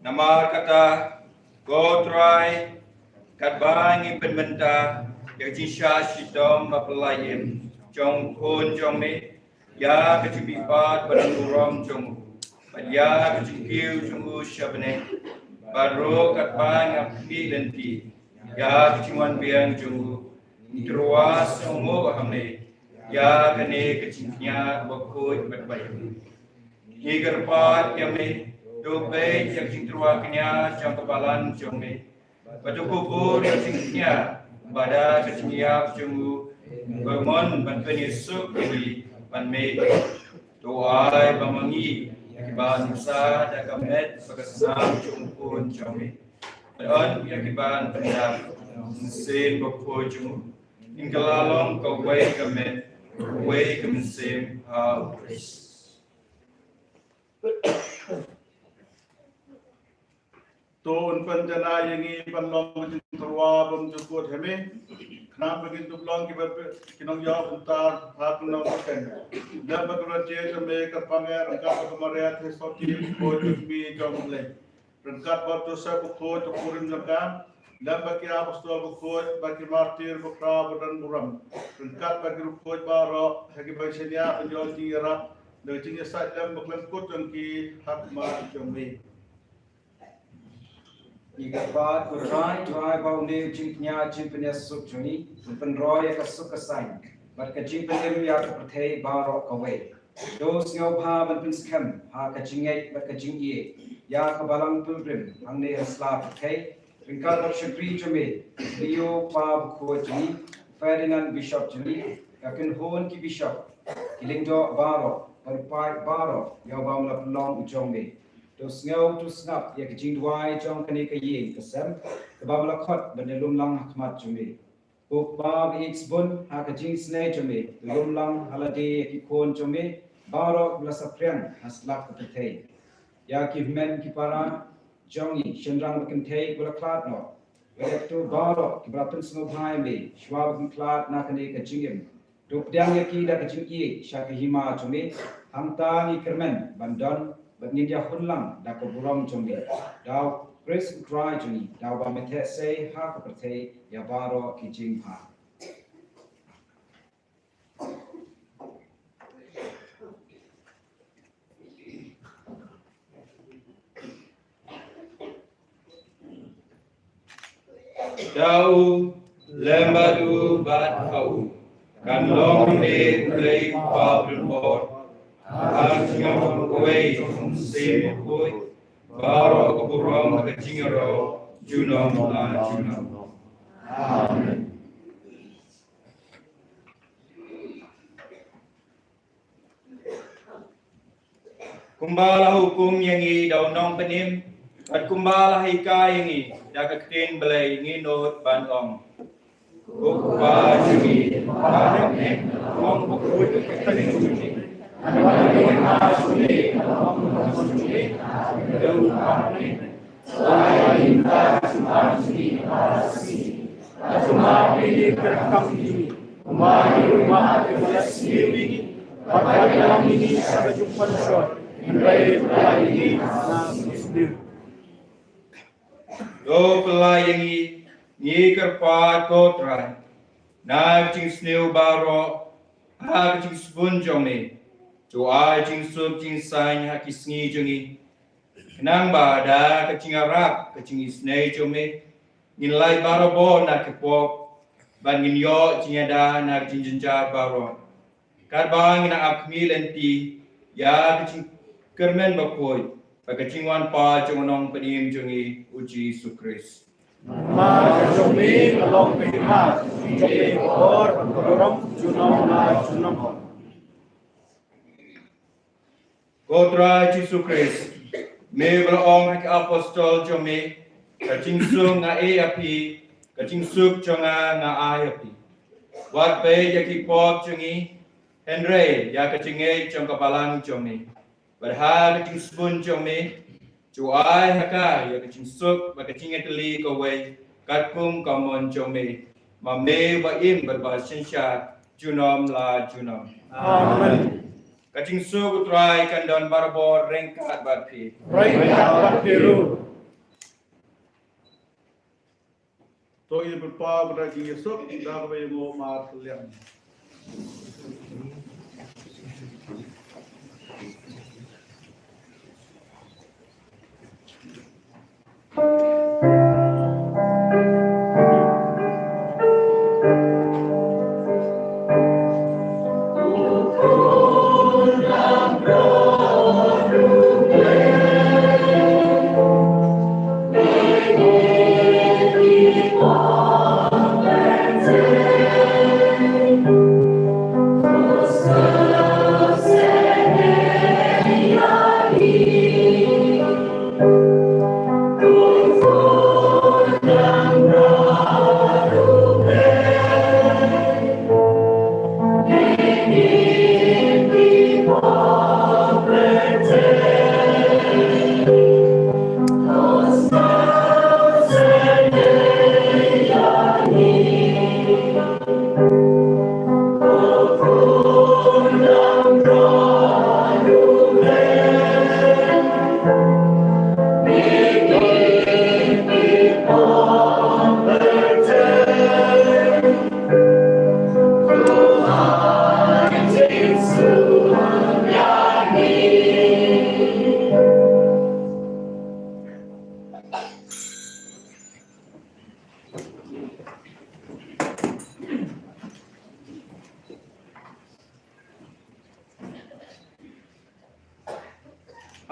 Nama kata go try kat bang penmenta yang cisha sidom mapelayem jong kun jong me ya kecipipat barang buram jong ya kecikil jong syabne baru kat bang api lenti ya kecimuan biang jong terwas jong hamne ya kene keciknya bakut berbayam higarpat yame dobe yang cintruaknya jam kebalan jome batu kubur yang cingnya pada kecingnya jemu bermon bantuan Yesus ini banme doa bamangi akibat nusa dagamet pakasam jumpun jome dan akibat pendam mesin boko jemu inggalalong kawai gamet kawai kemesim Christ. Tuan penjana yang ini panlong terwa berjukut heme, kenapa begitu belong kinong jawab entar hak nong ken. Dan bagaimana cie heme kerpanger angkat kemarin tesoti kojut bi jom le. Rengkat waktu saya bukut ukurin jangkan. Dan bagi apostol bukut bagi martir bukra dan buram. Rengkat bagi bukut baro hagi bagi senia penjual tinggi dan tinggi saja buklengkut jangki hak mar jombe. Igapat berai dry bau ne jingnya jimpnya suk juni penroy ka suk kasain bat ka jimpnya ya ka perthei baro kawe dos ngau pha ban pin skam ha ka jingai bat ka jingie ya ka balang pilgrim angne asla perthei ringkal bar shakri jome rio pa ko juni Ferdinand Bishop juni akan hon ki bishop kilingdo baro pai baro ya bamla long ujongme dos ngau tu snap ya kejing duai jong kene ka yeng kesem ke babla khot benelum lang hakmat jume pok bab x bun ha kejing snai jume lum lang halade ki kon jume baro bla saprian haslak ka thei ya ki men ki para jongi shenrang kan thei bla klat no wek tu baro ki bra pun smo bhai me shwa kan klat na kene ka jingem tu pdyang ya ki da kejing ye sha ki hima jume hamta ni kermen bandon Bagni dia hunlang da ko buram jombe daw Chris dry juni daw ba methe sei ha ko perthei ya baro ki jing ha daw lembadu bat hau kan long me play problem board Arjuna kawai sim koi baro kuburam kecingero junam junam. Amen. Kumbala hukum yang i daun nong penim, at kumbala hika yang i dakatin belai nginut bandong. Kumbala jungi, barang nek, mong bukut ketaling jungi. Do pelayangi ni kerpat kotran, nak jing snew baro, hak jing spun jome. Doa jing sub jing sain haki sngi jungi. Kenang bada kecing Arab kecing isnei jome. Nilai baro bo nak kepok. Ban ngin yo jing ada nak jing jenja baro. Karbang na akmi lenti ya kecing kermen bakoi bakacingwan pa jongonong pedim jongi uji sukris. Ma kami along pihak, jadi or orang junam na junam. Kotra Jesu Christ, me belong hak apostol jome, kacing sung nga api, kacing suk jonga nga api. Wat be yaki pop jongi, Henry ya kacing jong kapalang jome. Berha kacing spun jome, cuai haka ya kacing suk ba kacing eteli kawai, katkum kamon jome. Mame ba im berbahasa junom la junom. Amen. Kacing suk utrai kandon barbor rengkat batpi. Right dapat diru. To ini berpa beragi Yusuf dah kami mau mat liang.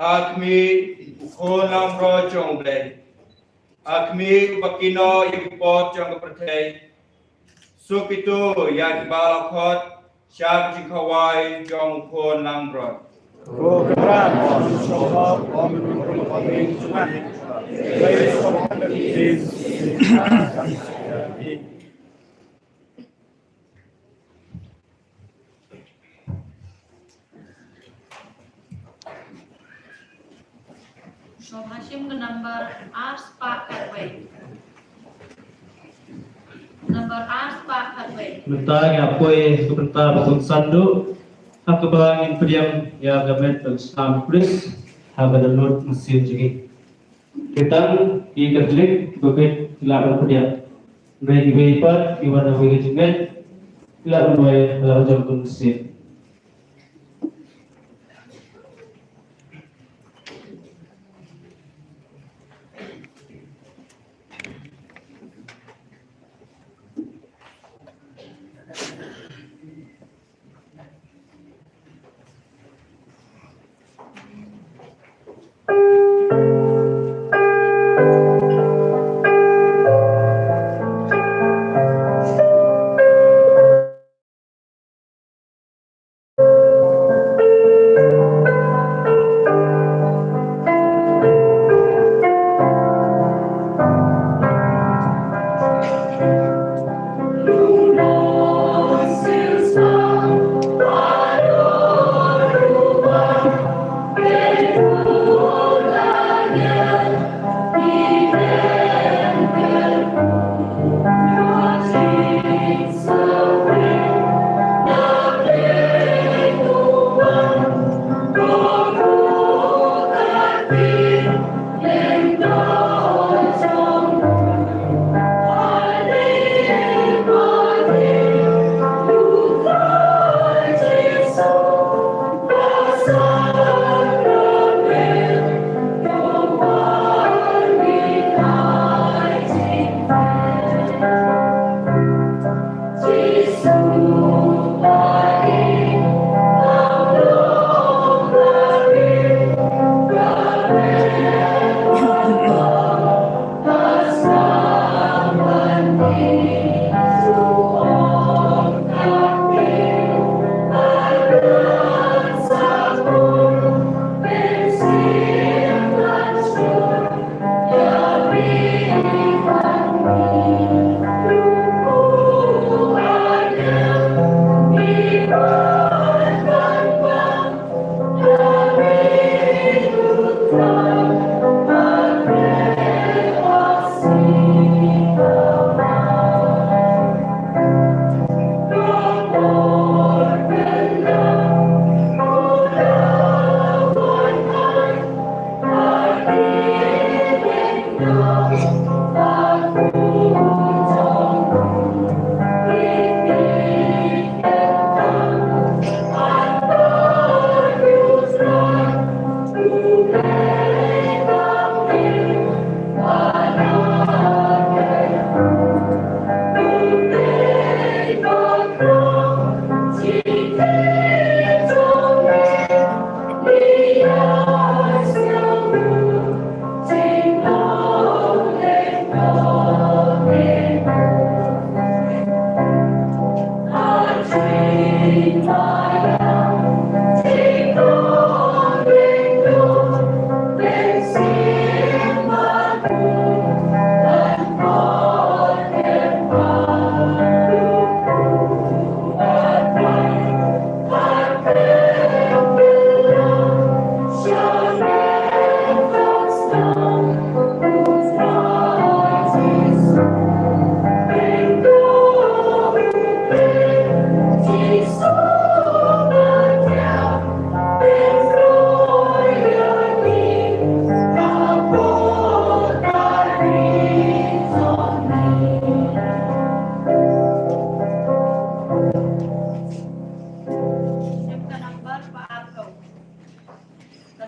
Akmi ukonam rojong ble. Akmi bakino ipot jong pertei. Sup itu yang balakot siap jingkawai jong kon lambrot. Program Shobab Amin Amin Cuma. Baik sobat Shom Hashim ke number Ars Pak Katway. Number Ars Pak Katway. Mentang apoi sebentar bakun sandu, hak kebangin pediam ya gamet bersama Chris, habadanut mesin jegi. Kita di Katolik bukit tilakan pediam. Mereka ibat ibadah bagi jengat, tilakan boleh belajar mesin.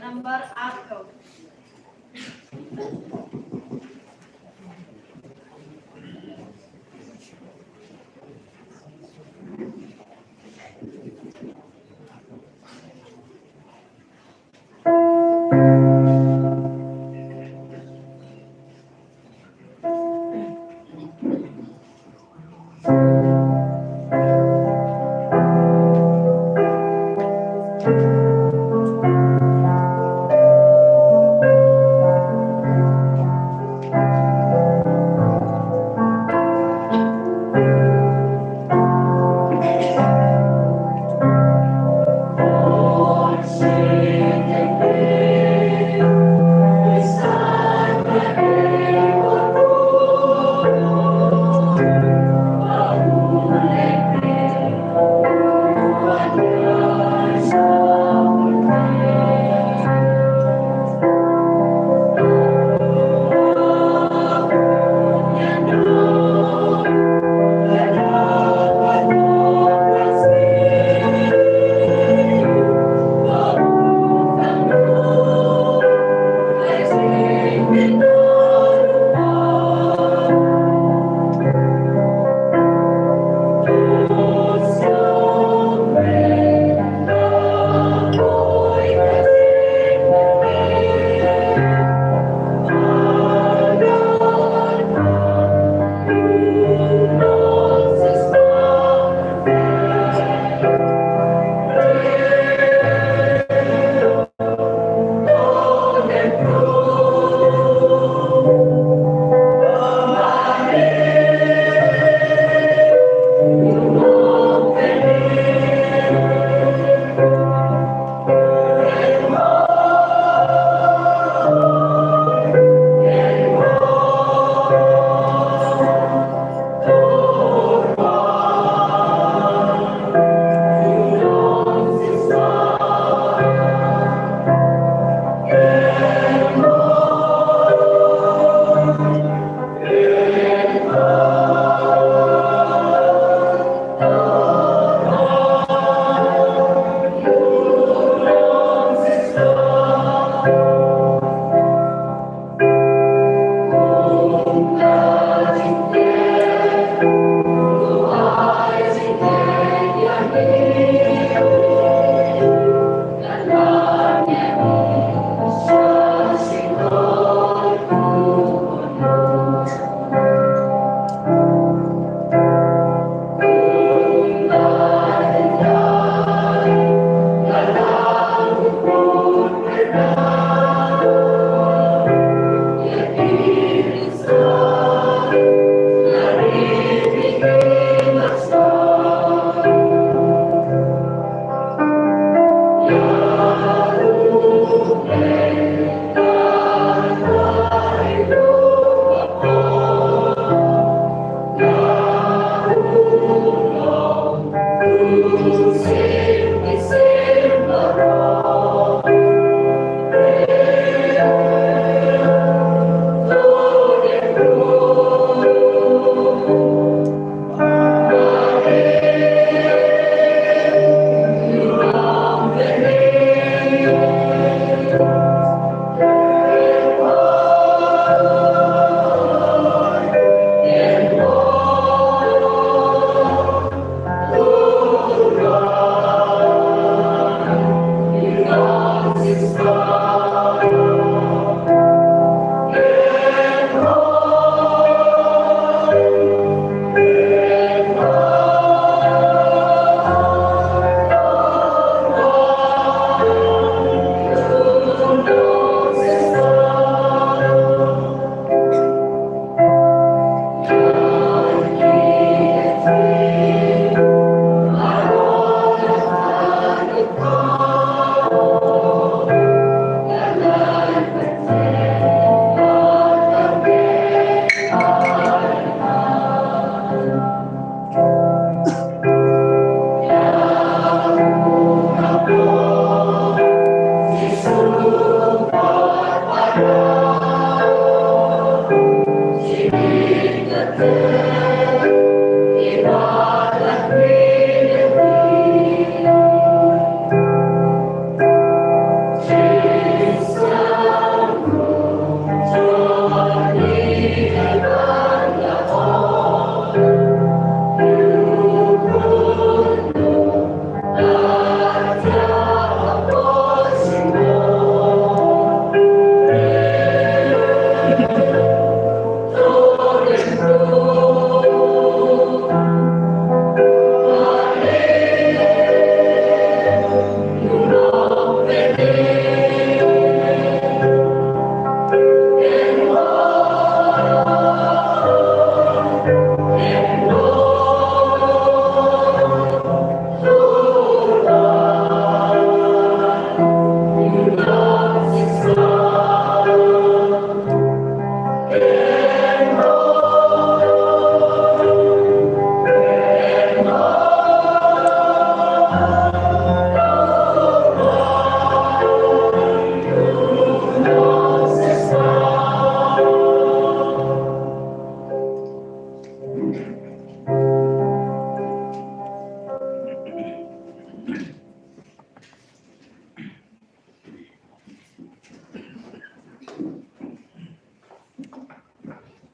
Number Arco.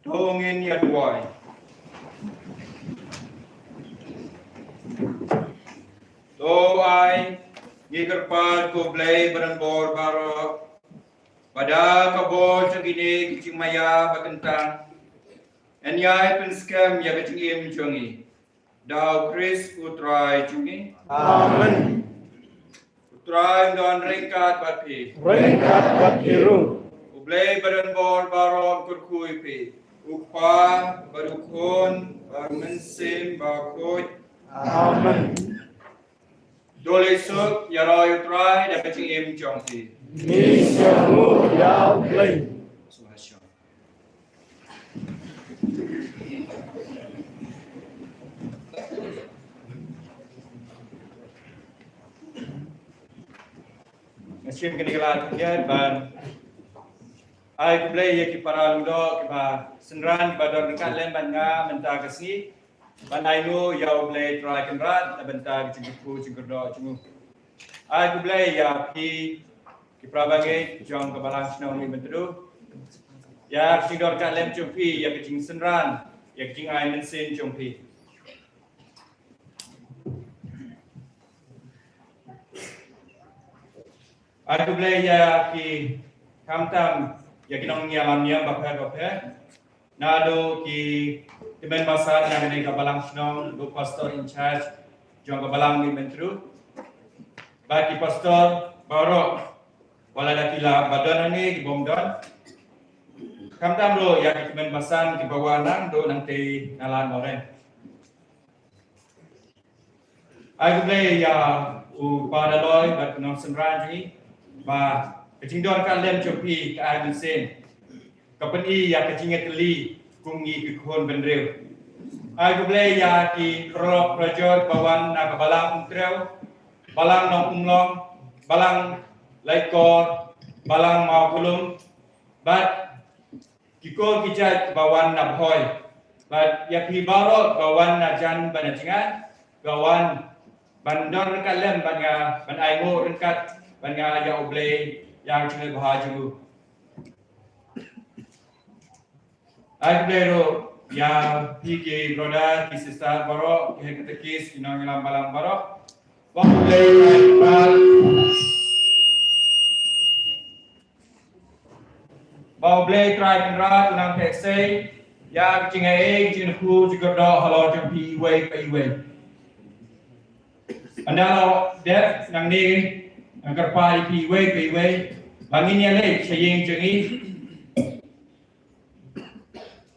Dongin ya duai. Doai ngikerpat ko blay berenbor baro pada kabor cengini kicing maya bakentang enyai penskam ya kicing im cungi dau Chris utrai cungi Amen. utrai don ringkat batpi Ringkat bakiru. Ublay berenbor baro kurkui pi ukpa barukun barmensim bakut Amen. Dole suk yaroi utrai da kicing im cungti Misyamu ya play. Subhanallah. Mesin kenikalan kian ban ai kublai ya ki para ludo ki ba senran badar dekat lem banga menta kesni ban ai nu ya ublai try kenrat benta ki cipu cingkerdo cingu ai kublai ya ki prabange jong ke balang snow ni bentu ya cidor kat lem cumpi ya kecing senran ya kecing ai mensin cumpi aku boleh ya ki kamtam ya kinong nyalam niam bapher nado ki temen basar yang ada ke balang snow do pastor in charge jong ke balang ni bentu bagi pastor barok wala dakila badan ni ki bomdon kamtam lo ya ki temen basan ki bawanang do nang te nalan oren aku boleh ya pada loy bat kinong senran ni ba kecing don kan lem chopi ka ai sen kapani ya kecing etli kungi ke khon benreu ai goble ya ki krop projor bawan na balang umtreu balang nong umlong balang laikor balang makulum bat kiko kijat bawan na bhoi bat ya ki barot bawan na jan banajingan bawan bandor kan lem banga ban ai mo rengkat banga ya oblay yang cengel bahaju Agbero ya piki broda ki sister baro ki ketekis kinong lam balang baro oblay bal oblay try kenra tunang teksei ya cengel cengku jigordo halo jampi way pay way andalo def nang ni agar pai pi we bangin ya le chayeng jengi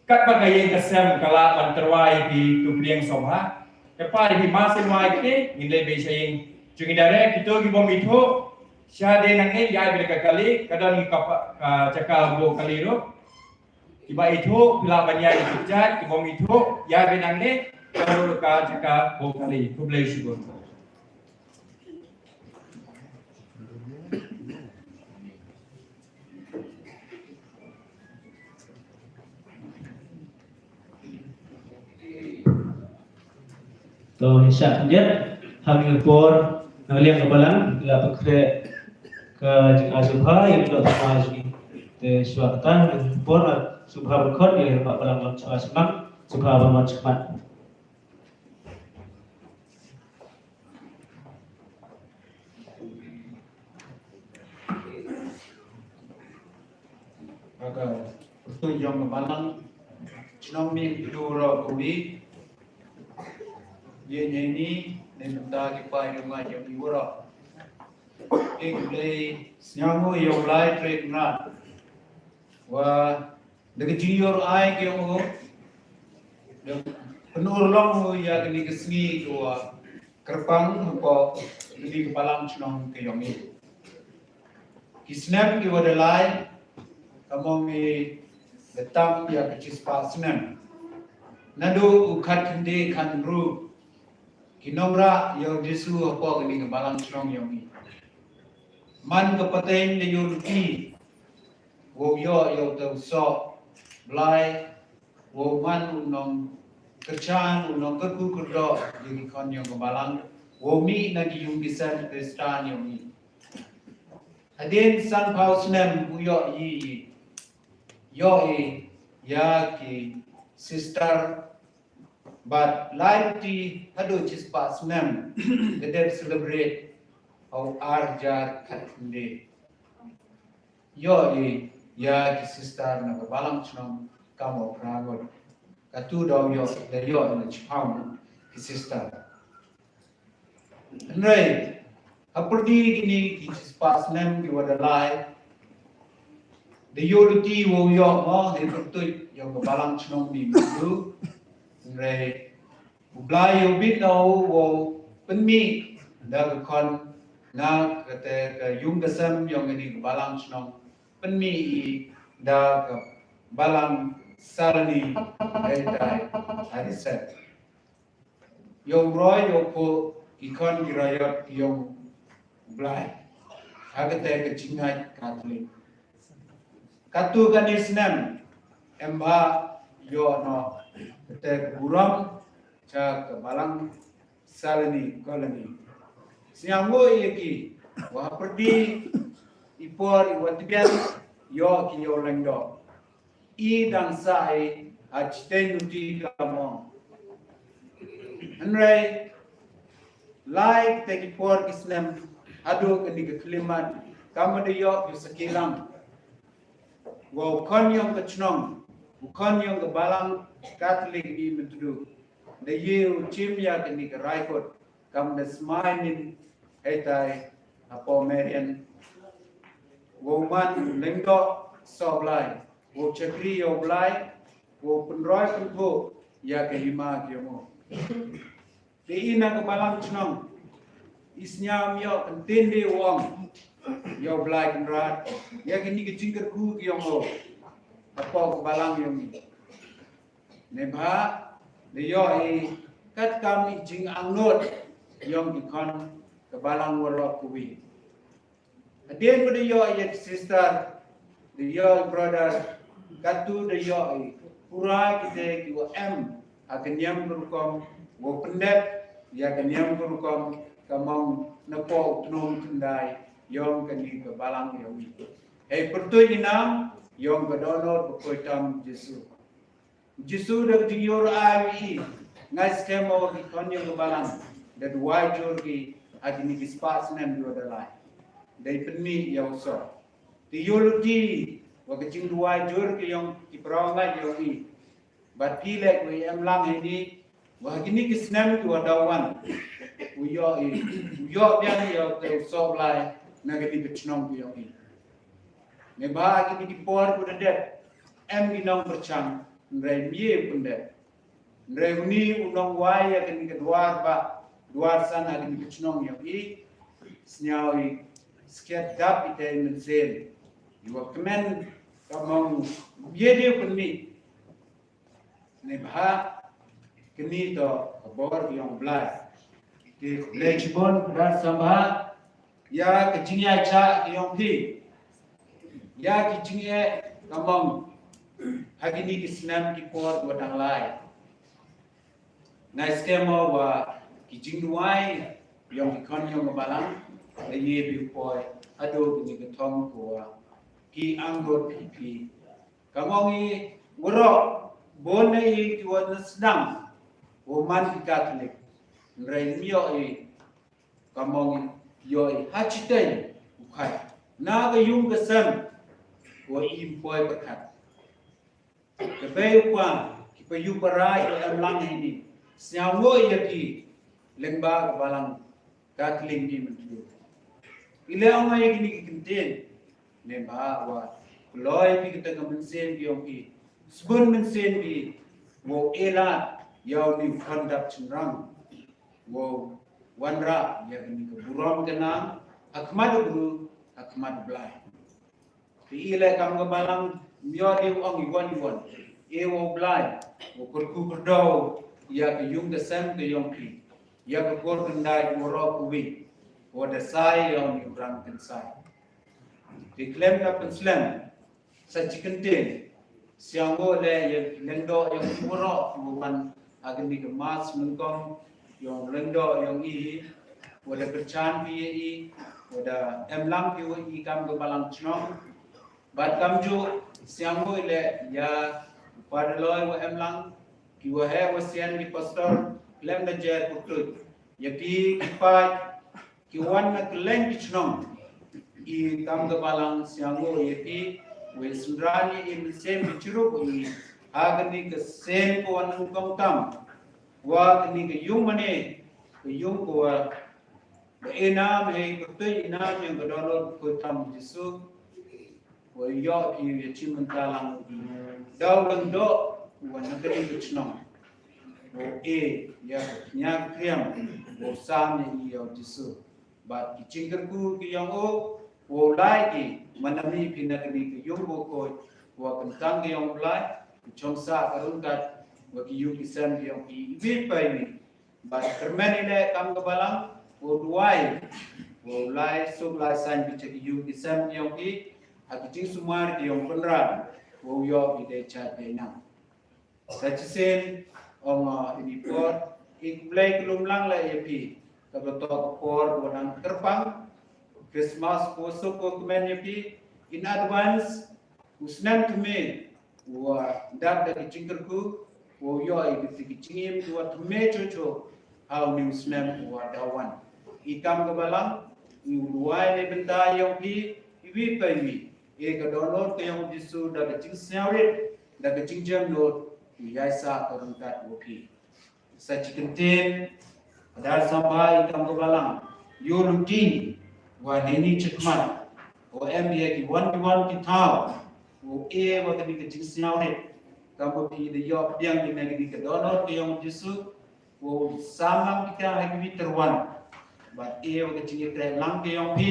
kat bagayeng kasam kala banterwai pi tuprieng somha pai pi masin wai ke ngin le be chayeng jengi dare kito gi bomitho syade nang ni ya be kali kadang ka cakal bo kali ro tiba itu bila banya itu jat ki bomitho ya be nang ni kalau ka cakal bo kali tublei sigon lo hisya kanjet hamil por ngaliang kebalang la bekre ke jing azubha yang lo majni te suakatan por subha berkot yang ba balang lo semak subha ba cepat. Maka itu yang kebalang Cinomi duro kubi ye ni nenda ki pai rumah yang diura ikle snyamu yo lai trek na wa de jiyor ai ke mo de penur long ya ni kesni wa kerpang ko di kebalang cinom ke yomi kisnam ki wada lai kamongi datang ya kecil pasnen nado ukat kende kan ru kinora yo Jesu apa kini kebalang strong yomi man kepaten de yulki wo yo tau so blai wo man unong kecang unong keku kudo jadi kon yang kebalang wo mi na di yung bisan Kristan yomi adin san pausnem uyo yi yo ya ki sister but life ti hadu chispas nem the celebrate how arjar khatinde yo ya ki sister na balang chnom kamo pragod katu do yo the yo na chpam ki sister nei aperdi kini ki chispas nem ki wada life the unity wo yo mo he pertui yo balang chnom mi du re ublai yo bit no wo penmi da kon na kate ka yung gasam yo ngani balang chnom penmi da ka balang salani dai hari set yo roy yo ko ikon girayot yo ublai agate ka chingai katli katu kanisnem emba yo no te buram cha balang salani kolani siango yeki wa perdi ipor iwatibian yo ki yo lengdo I dan sai achten nuti kamo anrai like te ipor islam adu kani klimat kamade yo yusakilam wo kon yung kachnong kon yung balang Catholic di mentudu de ye chimya kini raikot kam de smainin etai apo merian wo man lengdo soblai wo chakri yo blai wo penroi penpo ya ke hima kyomo de ina ke balang chnong isnya myo pentende wong yo blai kenrat ya kini ke jingker ku kyomo apa balang yomi nebha de yo kat kami jing angnot yom ikon ke balang worok kuwi adien de yo ye sister de yo brother katu de yo pura kite ki wo akenyam kurukom wo pendet ya kenyam kurukom kamong napo tnom tendai yom kani ke balang yomi pertui inam yom kedonor bekoitam Jesu dak diyor ai ngai skemo di konyo ke balang dat wajur ki adini ki spas nem do dalai dai penni ya so di yuluti wa ke jing wajur ki yong ki pronga yomi bat pilek we em lang ini wa gini ki snem ki wadawan uyo bian yo te so lai na ke di bechnom ki yomi ne ba ki di por ku det em gi nong perchang ndrai mie pundet ndrai uni unong wai ya ke duar sana ke di bechnom yomi snyawi sket dap ite menzel yo kemen kamong yede kunni ne ba kini to bor yang blai ke lechbon dar sambha ya ke jingya cha yang thi ya ke jingya kamong hagini islam ki por wadang lai na skemo wa kijing duai yang ikon yang mabalang le ye bi poi ado ni ke thong ko ki angot pi kamongi woro bon nei ki wan sedang woman Catholic rei mio kamongi yo hachiten ukai na ga yung ke sem wo im poi pakat ke be kwa ki pa yu parai am lang ni siang wo ye ki lengba balang Catholic ni mentu ile ang ay gini kintin lemba wa loy pi kita kemensen ki yong ki sebun mensen ki wo ela yaw ni khandap chenrang wo wanra ya gini ke buram kenang akmad guru akmad blai pi ile kam ke balang myo di ong iwan e wo blai wo kurku kurdo ya ke yung ke sem ke yong ki ya ke kor kendai moro kuwi wo da sai yong ni urang ken sai diklaim na penslam sa chikente siango le ye lendo yang moro bukan agni ke mas mengkom yang lendo yang i wo da kerchan pi wo da emlang pi wo i kam ke balang chnong bat kam ju siango le ya padloy wo emlang ki wo he wo sian ni pastor lem na jer putut ya ki pa ki wan na kleng ki chnong i kam ke balang siango ye ki we sundrani in sem bichuru i agni ke sem ko an kom kam wa ni ke yung mane ke yung ko the enam he ko te enam yang gadolot ko tam jisu wo yo ki ye chimentalang daw lang do wa nagri ke chnong wo ya nya kriam wo sam ni yo jisu bat ki chingker ku ki yang o wo lai ki manami pinagni ke yung ko wa kentang ke yang lai chongsa karungkat wa ki yung isam ke yang ki vi pai ni bat kermen ile kam ke balang wo duai wo lai sub lai san bi che ki yung isam ke yang ki hakiting sumar ke yang penran wo yo ki de chat de na sachisen ong ini por ik play kelum lang la yepi kabetok por bonang terbang Christmas poso ko kemen yepi in advance usnan keme wa dak da kicingkerku wo yo i kicingim wa tume chocho how ni usnan wa dawan ikam kebalang i luai ne benda yang pi iwi pai e ka download ke yang disu da kicing snawrit da kicing jam note yaisa karungkat wopi sa chikintin adar sampai ikam kebalang yo rutin wa neni chikman o MBA ki 1v1 ki thao o e wa kadi ke jingsnaw ne kambo pi de yo piang ni nagi ke donor ke yong jisu o samam kita hagi terwan ba e wa ke jingi tre lang ke yong pi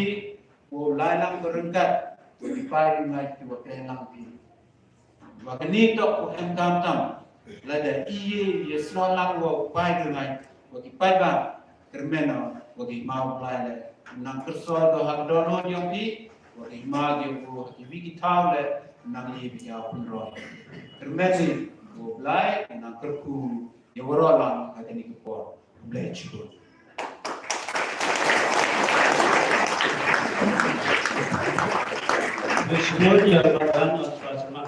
o lai lang berengkat o di pai ngai ki wa tre lang pi wa kani to o em kam tam la da iye ye sno lang wa pai ngai wa ki pai ba termeno wa ki mau lai le nang kersoal do hak dono yang pi wa ki ma ge wo ki wi ki thau le nang ye bi ya pun ro termeni wo blai nang kerku ye woro lang ha ni ki por blai chigo Bersyukur ya Tuhan asma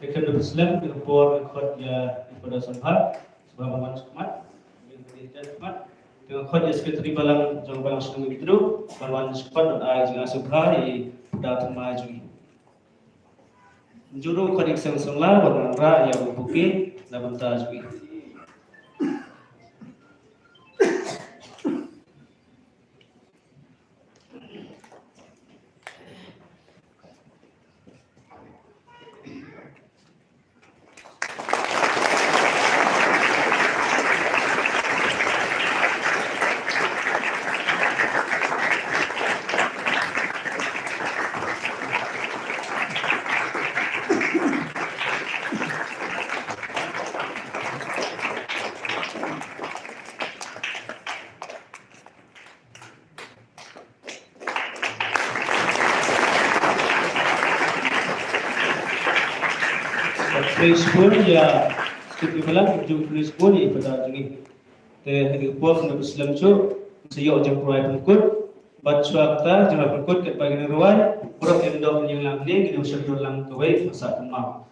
dekat Muslim ke por khot ya pada samhat sebab aman semat dengan semat dengan khot ya sekretari balang jang balang sungai itu balang sepat dan ai jang asubhari pada maju juru khot iksang sangla balang ra ya bukit laban tajwi Facebook ya seperti bilang jumlah Facebook pada ini hari puas na Islam cu sayo jang ruai pengkut bat suaka jang pengkut ket bagi ruai orang endo yang lang ni gini usah lang kawai masa mau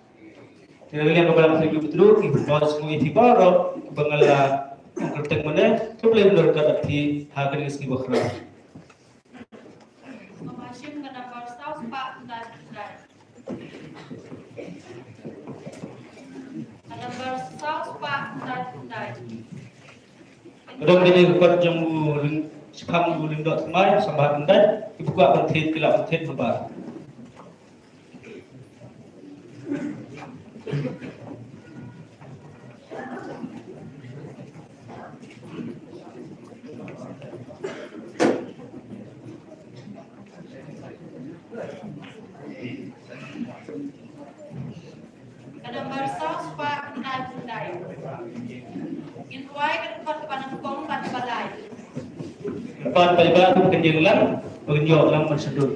Terima kasih kepada Menteri Betul, Ibu Bos Mui Baro, Bangala Kertek mana, boleh menurutkan arti hak ini sekian berkhidmat. Memasih kena bersau pak dan dan. Kena bersau pak dan dan. Kadang ini kepada jamu sepam bulan dot mai sampai anda ibu kuat pentit kelak pentit berbar. Kena bersau pak dan dan. Intuai kena kepada kong pada balai. Depan pagi pekerja dalam pekerja dalam bersedur.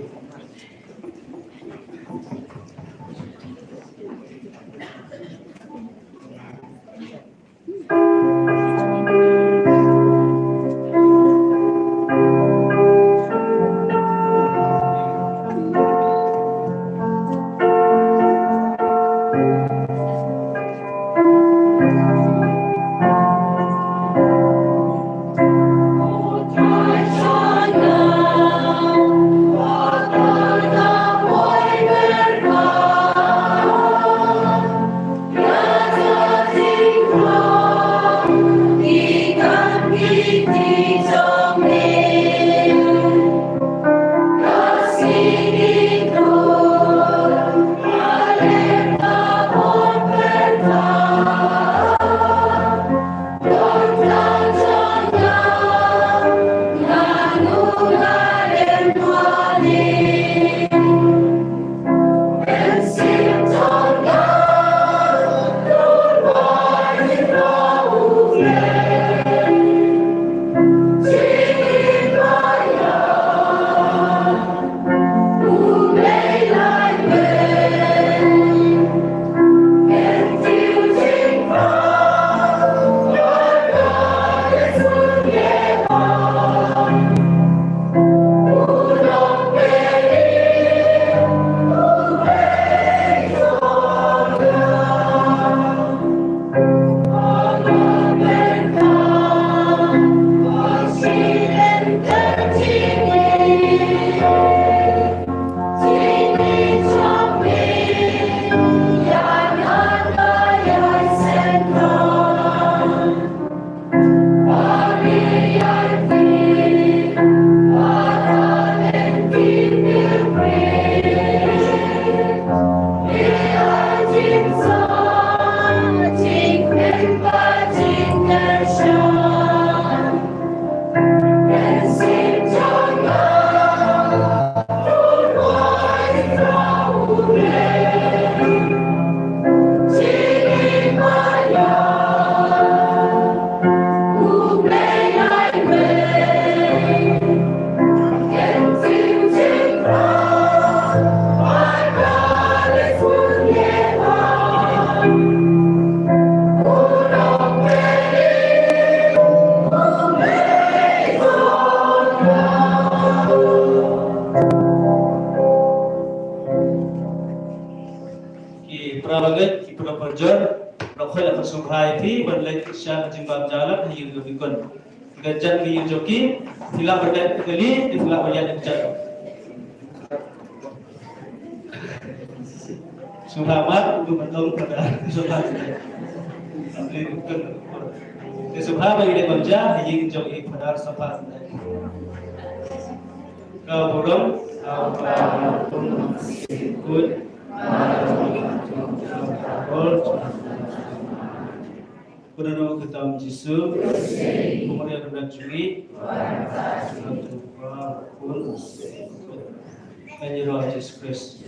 Gajah ni joki, sila berdat kali, sila berjaya jatuh. Subhanallah, untuk betul pada Subhanallah. Subhanallah bagi dia kerja, yang joki pada Subhanallah. Kau burung, apa pun ikut. Kuno kita Yesus, kemudian kita curi, pun, hanya Yesus Kristus.